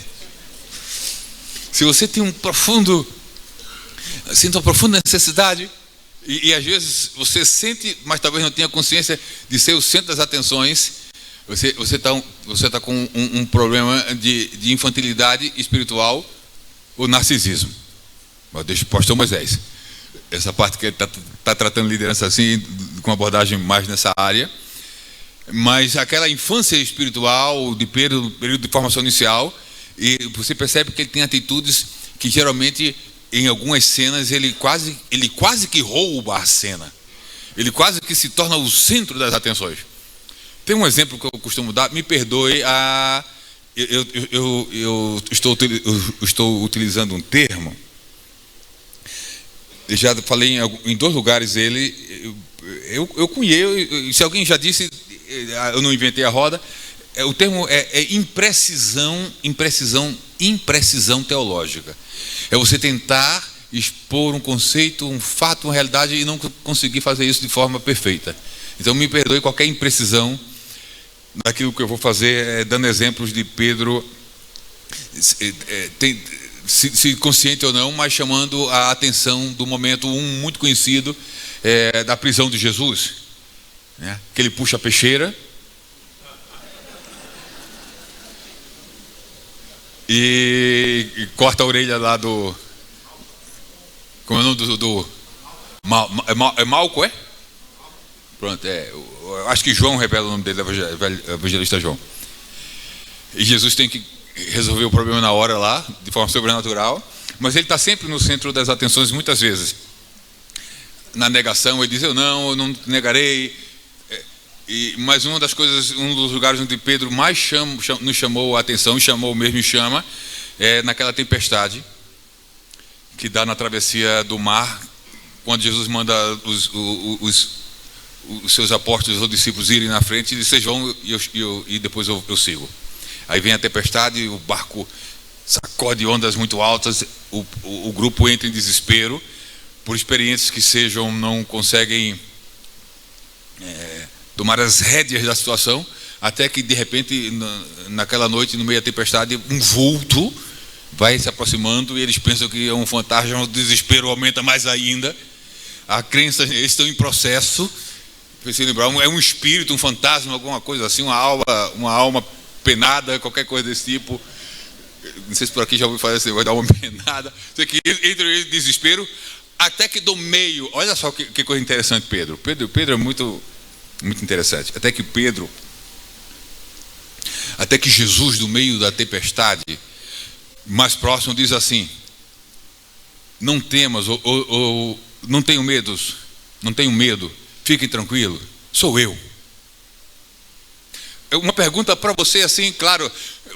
Se você tem uma profunda necessidade, e às vezes você sente, mas talvez não tenha consciência de ser o centro das atenções, você está com um problema de infantilidade espiritual ou narcisismo. Mas deixa o pastor Moisés. Essa parte que ele está tratando liderança assim, com abordagem mais nessa área. Mas aquela infância espiritual, de período de formação inicial, e você percebe que ele tem atitudes que geralmente, em algumas cenas, ele quase que rouba a cena. Ele quase que se torna o centro das atenções. Tem um exemplo que eu costumo dar, me perdoe, eu estou utilizando um termo. Eu já falei em 2 lugares ele, eu conheço, se alguém já disse, eu não inventei a roda, o termo é imprecisão teológica. É você tentar expor um conceito, um fato, uma realidade e não conseguir fazer isso de forma perfeita. Então me perdoe qualquer imprecisão daquilo que eu vou fazer, dando exemplos de Pedro, se consciente ou não, mas chamando a atenção do momento muito conhecido da prisão de Jesus, né? Que ele puxa a peixeira e corta a orelha lá do... Como é o nome do Malco, é? Pronto, acho que João revela o nome dele, evangelista João. E Jesus tem que resolver o problema na hora lá, de forma sobrenatural. Mas ele está sempre no centro das atenções, muitas vezes. Na negação, ele diz: eu não te negarei. Mas uma das coisas, um dos lugares onde Pedro mais nos chamou a atenção, e chamou mesmo e chama, é naquela tempestade que dá na travessia do mar, quando Jesus manda os seus apóstolos ou discípulos irem na frente e diz: vocês vão e depois eu sigo. Aí vem a tempestade, o barco sacode ondas muito altas, o grupo entra em desespero, por experiências que sejam, não conseguem tomar as rédeas da situação, até que de repente, naquela noite, no meio da tempestade, um vulto vai se aproximando e eles pensam que é um fantasma, o desespero aumenta mais ainda, a crença, eles estão em processo, pensei lembrar, é um espírito, um fantasma, alguma coisa assim, uma alma penada, qualquer coisa desse tipo. Não sei se por aqui já ouviu falar esse negócio, dar uma penada. Sei que entra em desespero, até que do meio, olha só que coisa interessante, Pedro é muito interessante. Até que Jesus, do meio da tempestade, mais próximo, diz assim: não temas, ou não tenho medo, fiquem tranquilos, sou eu. Uma pergunta para você assim, claro,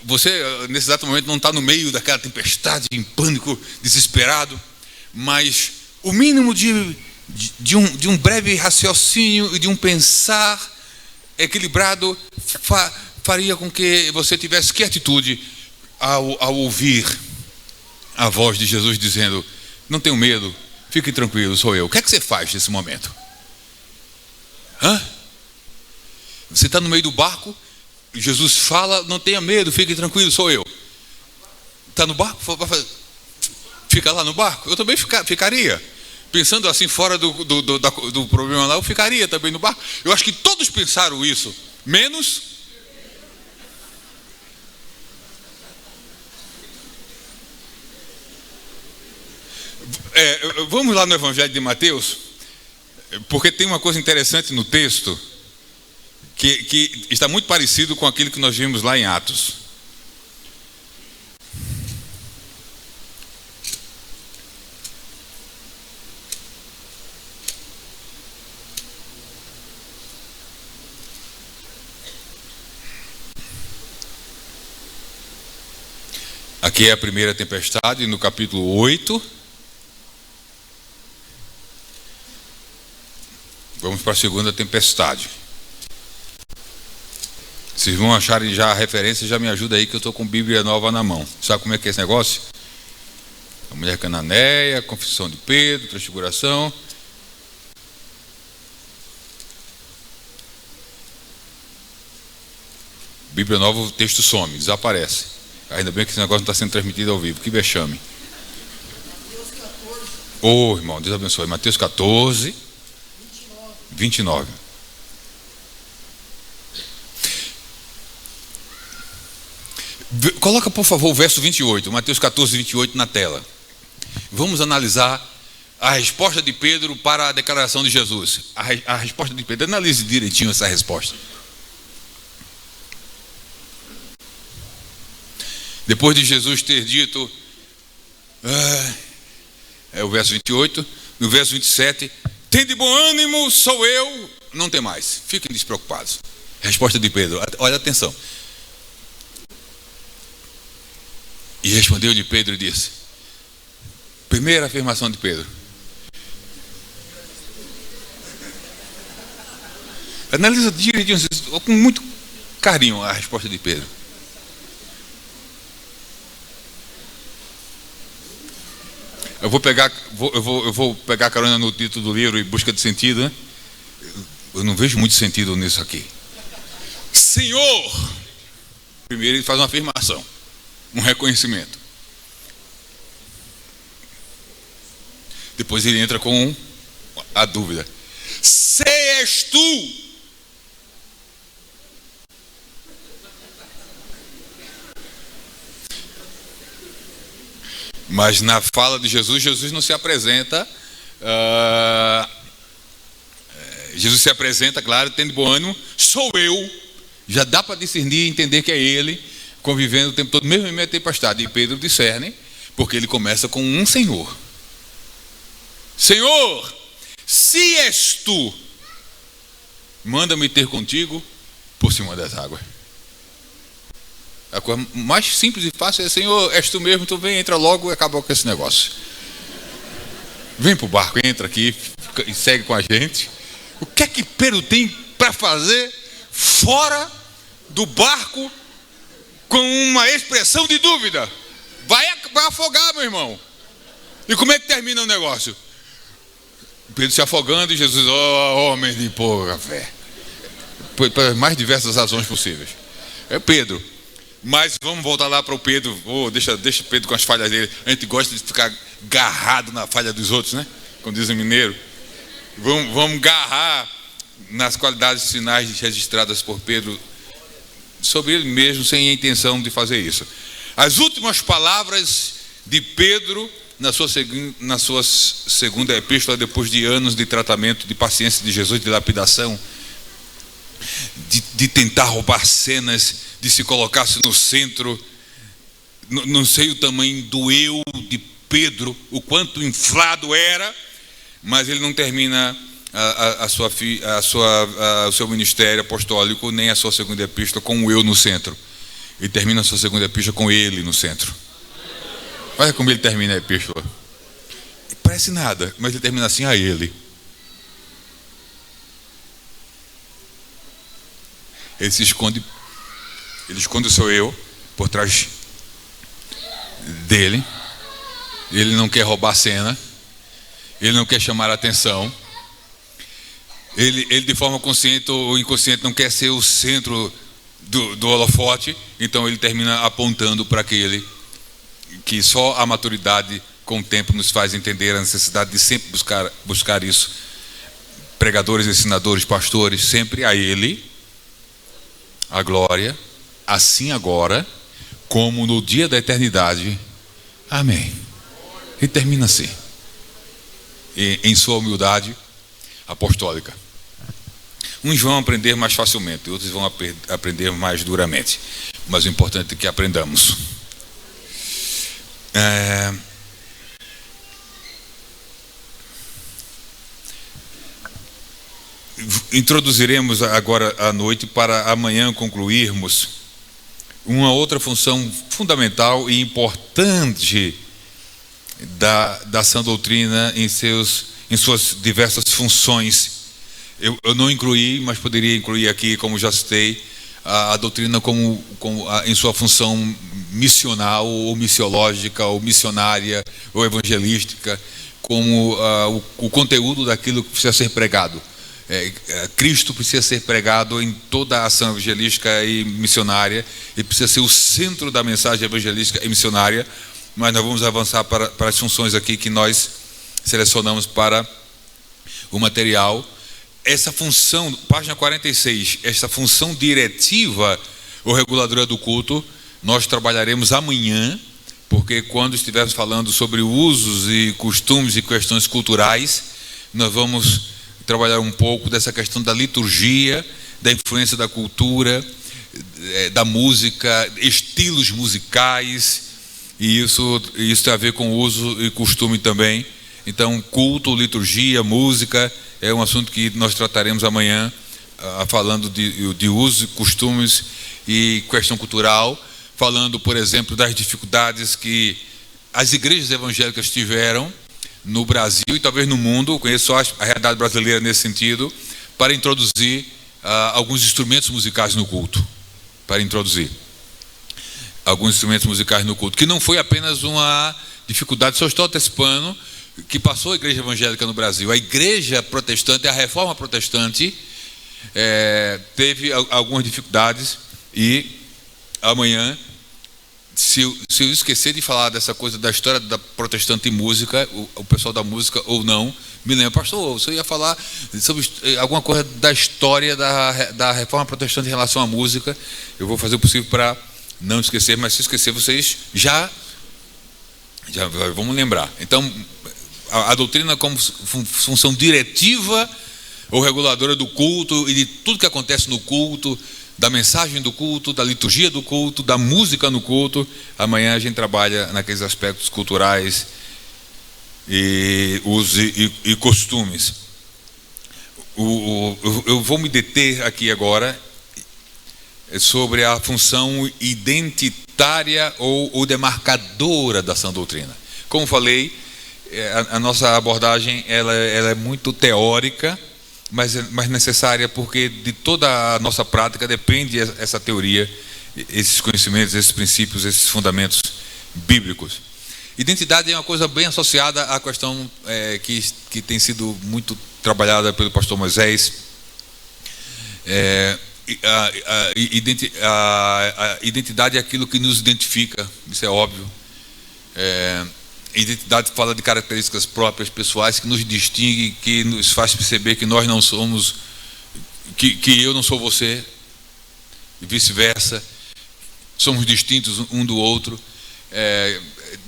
você nesse exato momento não está no meio daquela tempestade, em pânico, desesperado, mas o mínimo de um breve raciocínio e de um pensar equilibrado faria com que você tivesse que atitude ao ouvir a voz de Jesus dizendo: não tenho medo, fique tranquilo, sou eu. O que é que você faz nesse momento? Você está no meio do barco, Jesus fala: não tenha medo, fique tranquilo, sou eu. Está no barco? Fica lá no barco? Eu também ficaria. Pensando assim, fora do problema lá, eu ficaria também no barco. Eu acho que todos pensaram isso, menos vamos lá no Evangelho de Mateus, porque tem uma coisa interessante no texto que está muito parecido com aquilo que nós vimos lá em Atos. Aqui é a primeira tempestade, no capítulo 8. Vamos para a segunda tempestade. Vocês vão acharem já a referência, já me ajuda aí que eu estou com Bíblia nova na mão. Sabe como é que é esse negócio? A mulher cananeia, confissão de Pedro, transfiguração. Bíblia nova, o texto some, desaparece. Ainda bem que esse negócio não está sendo transmitido ao vivo. Que vexame. Ô, irmão, Deus abençoe. Mateus 14, 29. Coloca, por favor, o verso 28. Mateus 14, 28 na tela. Vamos analisar a resposta de Pedro para a declaração de Jesus. A resposta de Pedro. Analise direitinho essa resposta. Depois de Jesus ter dito, é o verso 28, no verso 27, tende bom ânimo, sou eu, não tem mais, fiquem despreocupados. Resposta de Pedro, olha atenção. E respondeu-lhe Pedro e disse, primeira afirmação de Pedro. Analisa direitinho, com muito carinho a resposta de Pedro. Eu vou pegar carona no título do livro, Em Busca de Sentido, né? Eu não vejo muito sentido nisso aqui. Senhor! Primeiro ele faz uma afirmação, um reconhecimento. Depois ele entra com a dúvida. Se és tu? Mas na fala de Jesus, Jesus não se apresenta. Jesus se apresenta, claro, tendo bom ânimo. Sou eu. Já dá para discernir e entender que é ele. convivendo o tempo todo, mesmo em meio à tempestade. E Pedro discerne, porque ele começa com um Senhor. Senhor, se és tu, manda-me ter contigo por cima das águas. A coisa mais simples e fácil é: Senhor, és tu mesmo, tu vem, entra logo e acaba com esse negócio. Vem pro barco, entra aqui e segue com a gente. O que é que Pedro tem para fazer fora do barco com uma expressão de dúvida? Vai afogar, meu irmão. E como é que termina o negócio? Pedro se afogando e Jesus: homem de pouca fé. Pelas mais diversas razões possíveis. É Pedro. Mas vamos voltar lá para o Pedro. Deixa Pedro com as falhas dele. A gente gosta de ficar agarrado na falha dos outros, né? Como diz o mineiro. Vamos agarrar nas qualidades finais registradas por Pedro sobre ele mesmo, sem a intenção de fazer isso. As últimas palavras de Pedro na sua segunda epístola, depois de anos de tratamento, de paciência de Jesus, de lapidação, de tentar roubar cenas, de se colocar-se no centro. Não sei o tamanho do eu de Pedro, o quanto inflado era, mas ele não termina o seu ministério apostólico, nem a sua segunda epístola com o eu no centro. Ele termina a sua segunda epístola com ele no centro. Olha como ele termina a epístola. Parece nada, mas ele termina assim: a ele. Ele esconde o seu eu por trás dele. Ele não quer roubar a cena. Ele não quer chamar a atenção. Ele de forma consciente ou inconsciente não quer ser o centro do holofote. Então ele termina apontando para aquele que só a maturidade com o tempo nos faz entender a necessidade de sempre buscar isso. Pregadores, ensinadores, pastores, sempre a ele a glória, assim agora como no dia da eternidade. Amém. E termina assim, em sua humildade apostólica. Uns vão aprender mais facilmente, outros vão aprender mais duramente, mas o importante é que aprendamos. Introduziremos agora à noite, para amanhã concluirmos, uma outra função fundamental e importante da sã doutrina em suas diversas funções. Eu não incluí, mas poderia incluir aqui, como já citei, a doutrina em sua função missional, ou missiológica, ou missionária, ou evangelística, como o conteúdo daquilo que precisa ser pregado. Cristo precisa ser pregado em toda a ação evangelística e missionária, e precisa ser o centro da mensagem evangelística e missionária. Mas nós vamos avançar para as funções aqui que nós selecionamos para o material. Essa função, página 46, essa função diretiva ou reguladora do culto, nós trabalharemos amanhã, porque quando estivermos falando sobre usos e costumes e questões culturais, nós vamos trabalhar um pouco dessa questão da liturgia, da influência da cultura, da música, estilos musicais, e isso tem a ver com uso e costume também. Então, culto, liturgia, música é um assunto que nós trataremos amanhã, falando de uso, costumes e questão cultural, falando, por exemplo, das dificuldades que as igrejas evangélicas tiveram no Brasil e talvez no mundo. Eu conheço só a realidade brasileira nesse sentido, para introduzir alguns instrumentos musicais no culto. Que não foi apenas uma dificuldade, só estou antecipando, que passou a igreja evangélica no Brasil. A igreja protestante, a reforma protestante, teve algumas dificuldades, e amanhã, se eu esquecer de falar dessa coisa da história da protestante e música, o pessoal da música ou não, me lembra: pastor, você ia falar sobre alguma coisa da história da reforma protestante em relação à música. Eu vou fazer o possível para não esquecer, mas se esquecer, vocês já vamos lembrar. Então, a doutrina como função diretiva ou reguladora do culto e de tudo que acontece no culto, da mensagem do culto, da liturgia do culto, da música no culto. Amanhã a gente trabalha naqueles aspectos culturais e usos e costumes. Eu vou me deter aqui agora sobre a função identitária ou demarcadora da sã doutrina. Como falei, a nossa abordagem ela é muito teórica, mas necessária, porque de toda a nossa prática depende essa teoria, esses conhecimentos, esses princípios, esses fundamentos bíblicos. Identidade é uma coisa bem associada à questão que tem sido muito trabalhada pelo pastor Moisés. A identidade é aquilo que nos identifica, isso é óbvio. Identidade fala de características próprias, pessoais, que nos distingue, que nos faz perceber que nós não somos, que eu não sou você, e vice-versa. Somos distintos um do outro.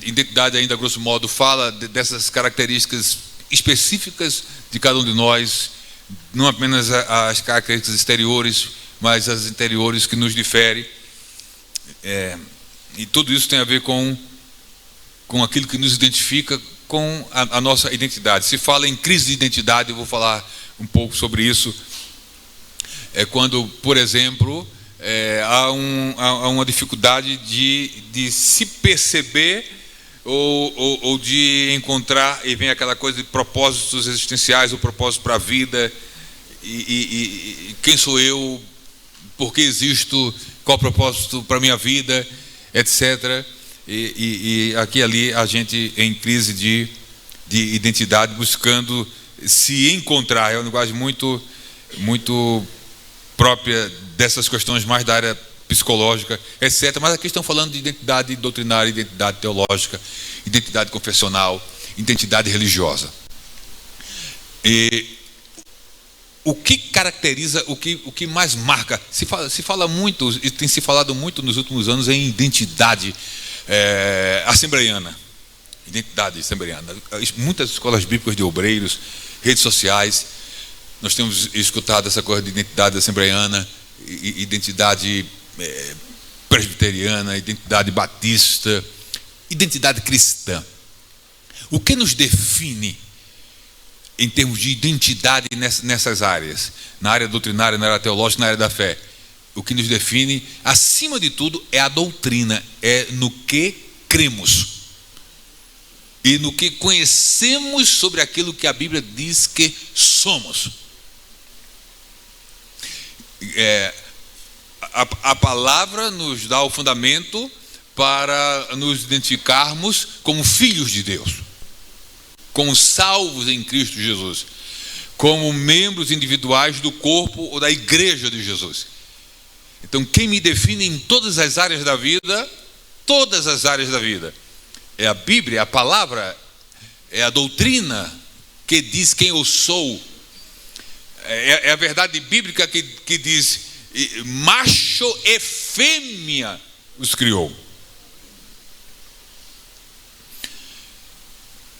Identidade, ainda grosso modo, fala dessas características específicas de cada um de nós, não apenas as características exteriores, mas as interiores que nos diferem. E tudo isso tem a ver com aquilo que nos identifica com a nossa identidade. Se fala em crise de identidade, eu vou falar um pouco sobre isso. É quando, por exemplo, há uma dificuldade de se perceber ou de encontrar, e vem aquela coisa de propósitos existenciais, o propósito para a vida, e quem sou eu, por que existo, qual o propósito para a minha vida, etc. E aqui e ali a gente em crise de identidade, buscando se encontrar. É uma linguagem muito, muito própria dessas questões mais da área psicológica, etc. Mas aqui estão falando de identidade doutrinária, identidade teológica, identidade confessional, identidade religiosa. E o que caracteriza, o que mais marca, se fala muito, e tem se falado muito nos últimos anos em identidade assembleiana, identidade assembleiana. Muitas escolas bíblicas de obreiros, redes sociais, nós temos escutado essa coisa de identidade assembleiana, identidade presbiteriana, identidade batista, identidade cristã. O que nos define em termos de identidade nessas áreas, na área doutrinária, na área teológica, na área da fé? O que nos define, acima de tudo, é a doutrina, é no que cremos e no que conhecemos sobre aquilo que a Bíblia diz que somos. A palavra nos dá o fundamento para nos identificarmos como filhos de Deus, como salvos em Cristo Jesus, como membros individuais do corpo ou da igreja de Jesus. Então, quem me define em todas as áreas da vida, é a Bíblia, a palavra, é a doutrina que diz quem eu sou. É a verdade bíblica que diz: macho e fêmea os criou.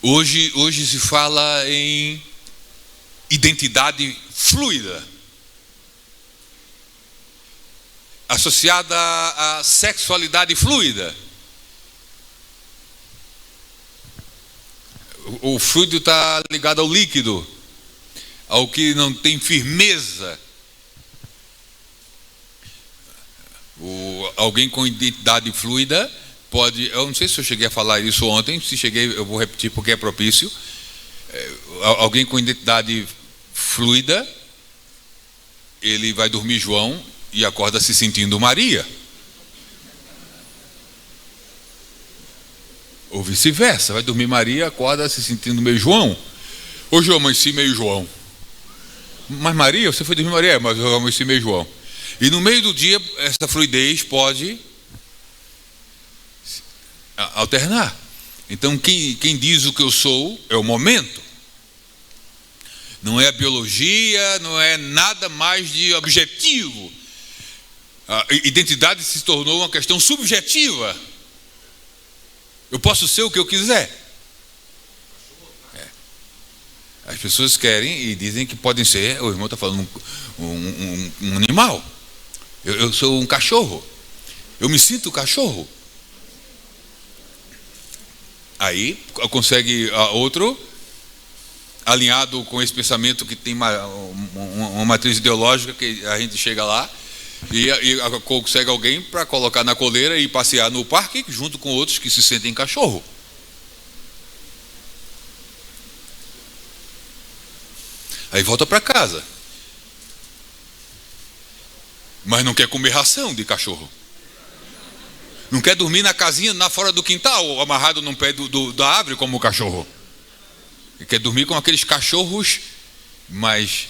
Hoje se fala em identidade fluida, associada à sexualidade fluida. O fluido está ligado ao líquido, ao que não tem firmeza. Alguém com identidade fluida pode, eu não sei se eu cheguei a falar isso ontem, se cheguei eu vou repetir porque é propício. Alguém com identidade fluida, ele vai dormir João e acorda se sentindo Maria. Ou vice-versa, vai dormir Maria, acorda se sentindo meio João. Hoje eu amanheci meio João. Mas Maria, você foi dormir Maria, mas eu amanheci meio João. E no meio do dia, essa fluidez pode alternar. Então, quem diz o que eu sou é o momento. Não é a biologia, não é nada mais de objetivo. A identidade se tornou uma questão subjetiva. Eu posso ser o que eu quiser. As pessoas querem e dizem que podem ser, o irmão está falando, um animal. Eu sou um cachorro. Eu me sinto cachorro. Aí consegue outro, alinhado com esse pensamento que tem uma matriz ideológica, que a gente chega lá e consegue alguém para colocar na coleira e passear no parque junto com outros que se sentem cachorro. Aí volta para casa, mas não quer comer ração de cachorro, não quer dormir na casinha fora do quintal, amarrado num pé da árvore como o cachorro. Ele quer dormir com aqueles cachorros mais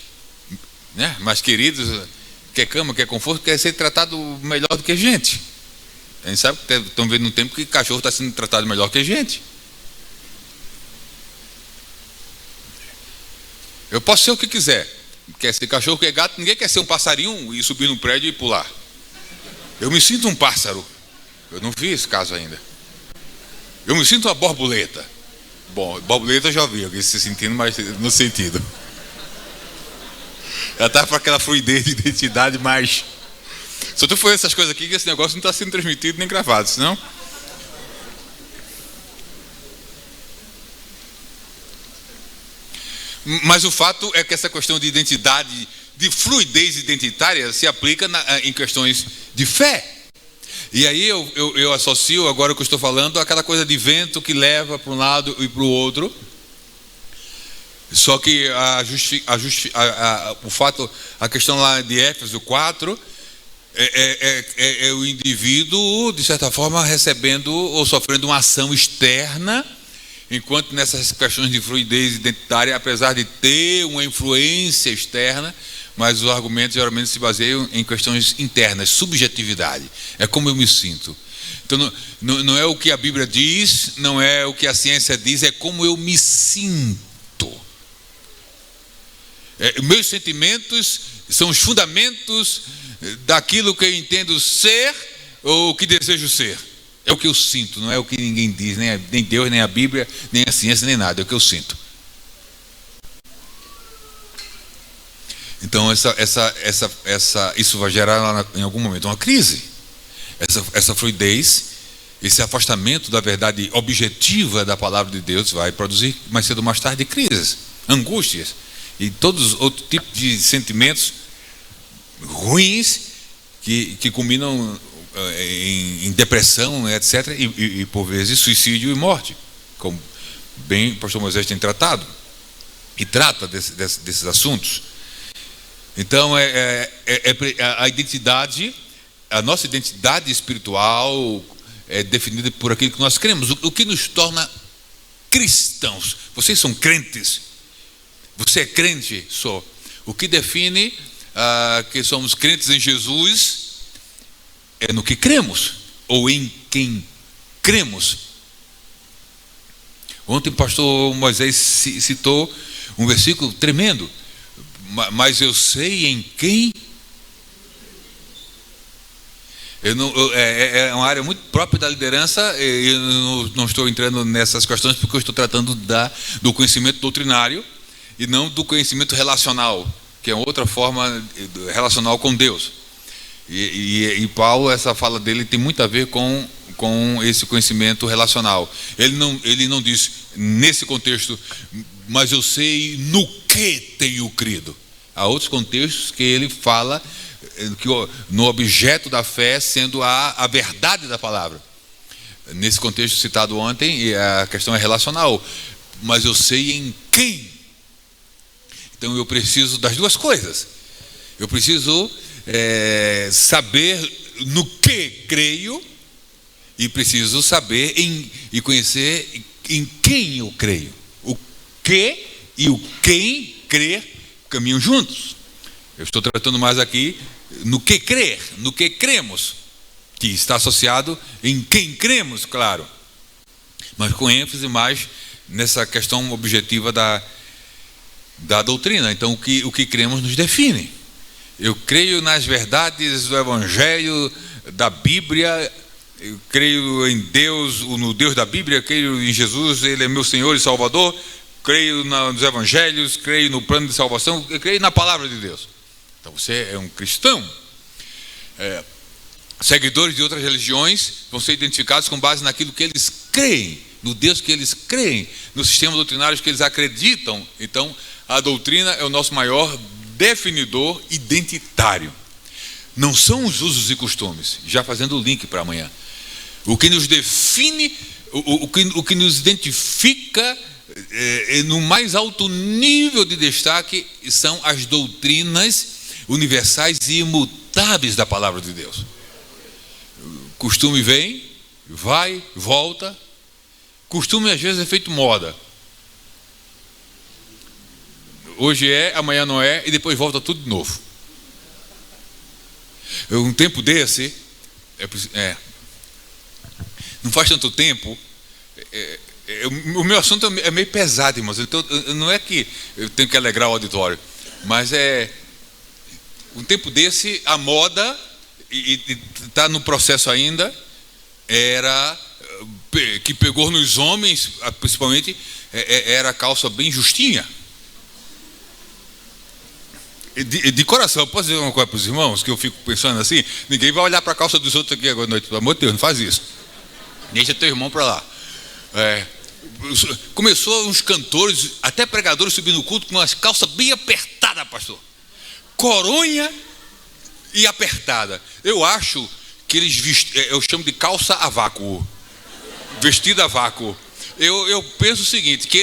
queridos, quer cama, quer conforto, quer ser tratado melhor do que a gente. A gente sabe que estão vendo um tempo que cachorro está sendo tratado melhor que a gente. Eu posso ser o que quiser. Quer ser cachorro, quer gato, ninguém quer ser um passarinho e subir no prédio e pular. Eu me sinto um pássaro. Eu não vi esse caso ainda. Eu me sinto uma borboleta. Bom, borboleta eu já vi, alguém se sentindo, mas no sentido. Ela está para aquela fluidez de identidade, mas só tu foi essas coisas aqui que esse negócio não está sendo transmitido nem gravado, senão. Mas o fato é que essa questão de identidade, de fluidez identitária, se aplica em questões de fé. E aí eu associo agora o que eu estou falando àquela coisa de vento que leva para um lado e para o outro. Só que o fato, a questão lá de Éfeso 4 é o indivíduo, de certa forma, recebendo ou sofrendo uma ação externa, enquanto nessas questões de fluidez identitária, apesar de ter uma influência externa, mas os argumentos geralmente se baseiam em questões internas, subjetividade. É como eu me sinto. Então não é o que a Bíblia diz, não é o que a ciência diz, é como eu me sinto. Meus sentimentos são os fundamentos daquilo que eu entendo ser ou o que desejo ser. É o que eu sinto, não é o que ninguém diz, nem Deus, nem a Bíblia, nem a ciência, nem nada, é o que eu sinto. Então isso vai gerar em algum momento uma crise. Essa fluidez, esse afastamento da verdade objetiva da palavra de Deus vai produzir mais cedo ou mais tarde crises, angústias e todos os outros tipos de sentimentos ruins que culminam em depressão, etc. E por vezes suicídio e morte, como bem o pastor Moisés tem tratado e trata desses assuntos. Então a identidade, a nossa identidade espiritual é definida por aquilo que nós cremos, o que nos torna cristãos. Vocês são crentes, você é crente, sou. O que define que somos crentes em Jesus é no que cremos, ou em quem cremos. Ontem o pastor Moisés citou um versículo tremendo, mas eu sei em quem. É uma área muito própria da liderança. Eu não estou entrando nessas questões porque eu estou tratando do conhecimento doutrinário e não do conhecimento relacional, que é outra forma relacional com Deus. E Paulo, essa fala dele tem muito a ver com esse conhecimento relacional. Ele não diz nesse contexto, mas eu sei no que tenho crido. Há outros contextos que ele fala que no objeto da fé sendo a verdade da palavra. Nesse contexto citado ontem, a questão é relacional, mas eu sei em quem. Então eu preciso das duas coisas. Eu preciso saber no que creio e preciso saber e conhecer em quem eu creio. O que e o quem crer caminham juntos. Eu estou tratando mais aqui no que crer, no que cremos, que está associado em quem cremos, claro, mas com ênfase mais nessa questão objetiva da doutrina. Então o que cremos nos define. Eu creio nas verdades do Evangelho, da Bíblia, eu creio em Deus, no Deus da Bíblia, creio em Jesus, Ele é meu Senhor e Salvador, creio nos Evangelhos, creio no plano de salvação, eu creio na palavra de Deus. Então você é um cristão. seguidores de outras religiões vão ser identificados com base naquilo que eles creem, no Deus que eles creem, no sistema doutrinário que eles acreditam. Então, a doutrina é o nosso maior definidor identitário. Não são os usos e costumes, já fazendo o link para amanhã. O que nos define, o que nos identifica no mais alto nível de destaque são as doutrinas universais e imutáveis da palavra de Deus. Costume vem, vai, volta. Costume às vezes é feito moda. Hoje é, amanhã não é, e depois volta tudo de novo. Um tempo desse, não faz tanto tempo, o meu assunto é meio pesado, irmãos. Então, não é que eu tenho que alegrar o auditório, mas um tempo desse, a moda, e está no processo ainda, era que pegou nos homens, principalmente, era a calça bem justinha. De coração, posso dizer uma coisa para os irmãos, que eu fico pensando assim, ninguém vai olhar para a calça dos outros aqui agora à noite, pelo amor de Deus, não faz isso. Deixa teu irmão para lá. Começou uns cantores, até pregadores subindo no culto com umas calças bem apertadas, pastor. Coronha e apertada. Eu acho que eles eu chamo de calça a vácuo, vestida a vácuo. Eu penso o seguinte, que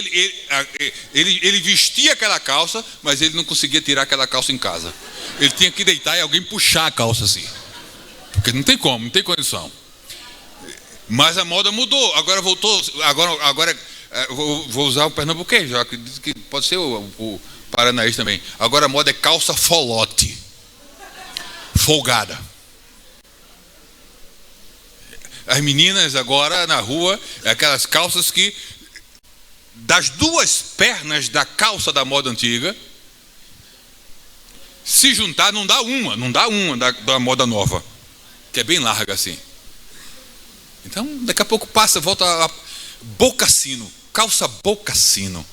ele vestia aquela calça, mas ele não conseguia tirar aquela calça em casa. Ele tinha que deitar e alguém puxar a calça assim, porque não tem como, não tem condição. Mas a moda mudou, agora voltou, agora vou usar o pernambuquês, já acredito que pode ser o paranaense também. Agora a moda é calça folote, folgada. As meninas agora na rua, aquelas calças que das duas pernas da calça da moda antiga, se juntar não dá uma da moda nova, que é bem larga assim. Então daqui a pouco passa, volta a bocassino, calça bocassino.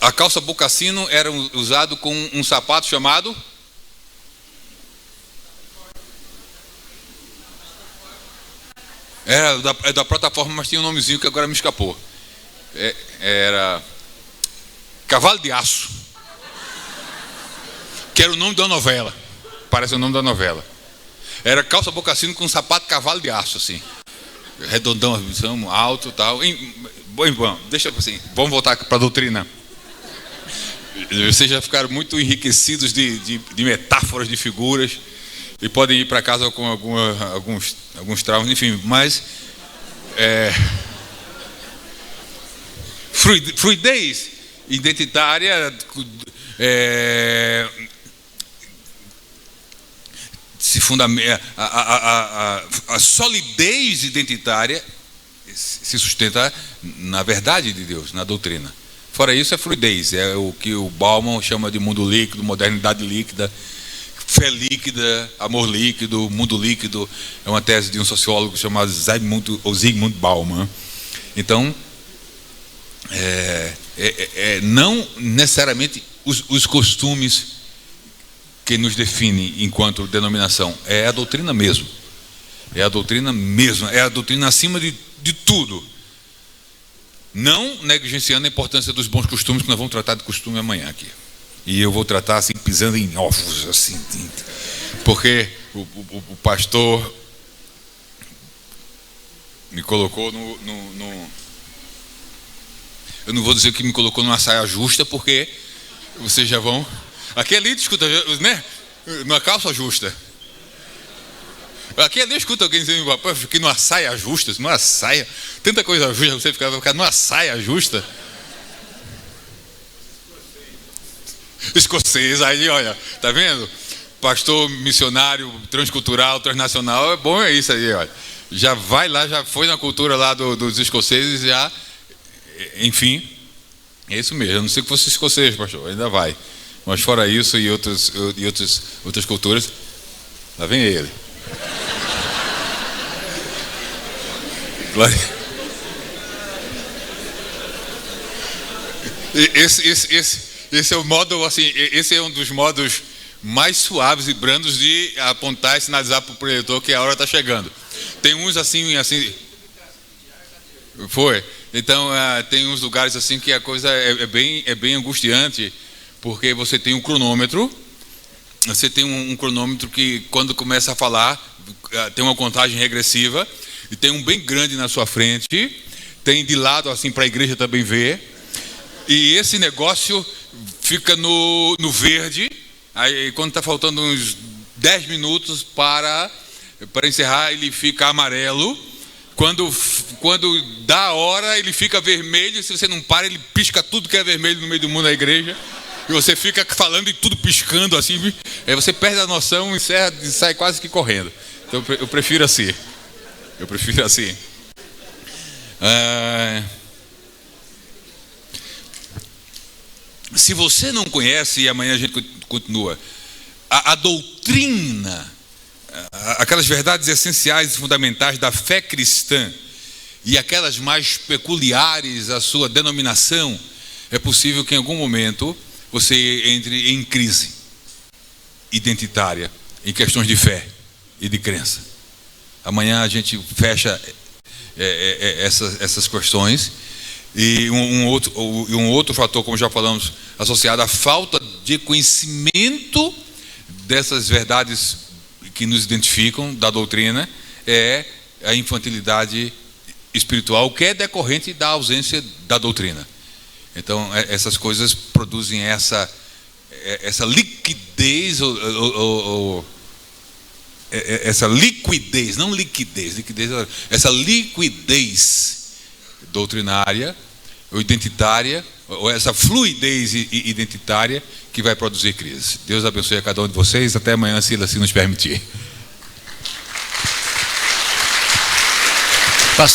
A calça bocassino era usado com um sapato chamado era da plataforma, mas tinha um nomezinho que agora me escapou. Era Cavalo de Aço, que era o nome da novela. Parece o nome da novela. Era calça bocassino com um sapato cavalo de aço assim, redondão, alto, tal. Bom, deixa assim. Vamos voltar para a doutrina. Vocês já ficaram muito enriquecidos de metáforas, de figuras, e podem ir para casa com alguns traumas, enfim, mas fluidez identitária, se fundamenta, a solidez identitária se sustenta na verdade de Deus, na doutrina. Fora isso é fluidez, é o que o Bauman chama de mundo líquido, modernidade líquida, fé líquida, amor líquido, mundo líquido. É uma tese de um sociólogo chamado Zygmunt Bauman. Então, não necessariamente os costumes que nos definem enquanto denominação, é a doutrina mesmo. É a doutrina mesmo, é a doutrina acima de tudo. Não negligenciando a importância dos bons costumes, que nós vamos tratar de costume amanhã aqui. E eu vou tratar assim, pisando em ovos, assim, porque o pastor me colocou eu não vou dizer que me colocou numa saia justa, porque vocês já vão. Aqui ali escuta, né? Numa calça justa. Aqui ali escuta alguém dizendo, rapaz, eu fiquei numa saia justa, numa saia, tanta coisa justa, você vai ficar numa saia justa. Escocês, aí olha, tá vendo? Pastor missionário, transcultural, transnacional, é bom, é isso aí, olha. Já vai lá, já foi na cultura lá dos escoceses, já, enfim, é isso mesmo. Eu não sei que fosse escocês, pastor, ainda vai. Mas fora isso e outras culturas, lá vem ele. Esse é o modo, assim, esse é um dos modos mais suaves e brandos de apontar e sinalizar para o preletor que a hora está chegando. Tem uns assim. Foi. Então, tem uns lugares assim que a coisa é bem angustiante, porque você tem um cronômetro. Você tem um cronômetro que, quando começa a falar, tem uma contagem regressiva, e tem um bem grande na sua frente, tem de lado assim para a igreja também ver, e esse negócio fica no verde. Aí, quando está faltando uns 10 minutos para encerrar, ele fica amarelo. Quando dá a hora, ele fica vermelho. Se você não para, ele pisca tudo que é vermelho no meio do mundo da igreja. E você fica falando e tudo piscando assim. Aí você perde a noção, encerra e sai quase que correndo. Então eu prefiro assim. Se você não conhece, e amanhã a gente continua, a doutrina, aquelas verdades essenciais e fundamentais da fé cristã, e aquelas mais peculiares à sua denominação, é possível que em algum momento você entre em crise identitária, em questões de fé e de crença. Amanhã a gente fecha essas questões. E um outro fator, como já falamos, associado à falta de conhecimento dessas verdades que nos identificam da doutrina, é a infantilidade espiritual, que é decorrente da ausência da doutrina. Então, essas coisas produzem essa liquidez, essa liquidez, não liquidez, essa liquidez doutrinária ou identitária, ou essa fluidez identitária que vai produzir crise. Deus abençoe a cada um de vocês. Até amanhã, se Ele assim nos permitir. Pastor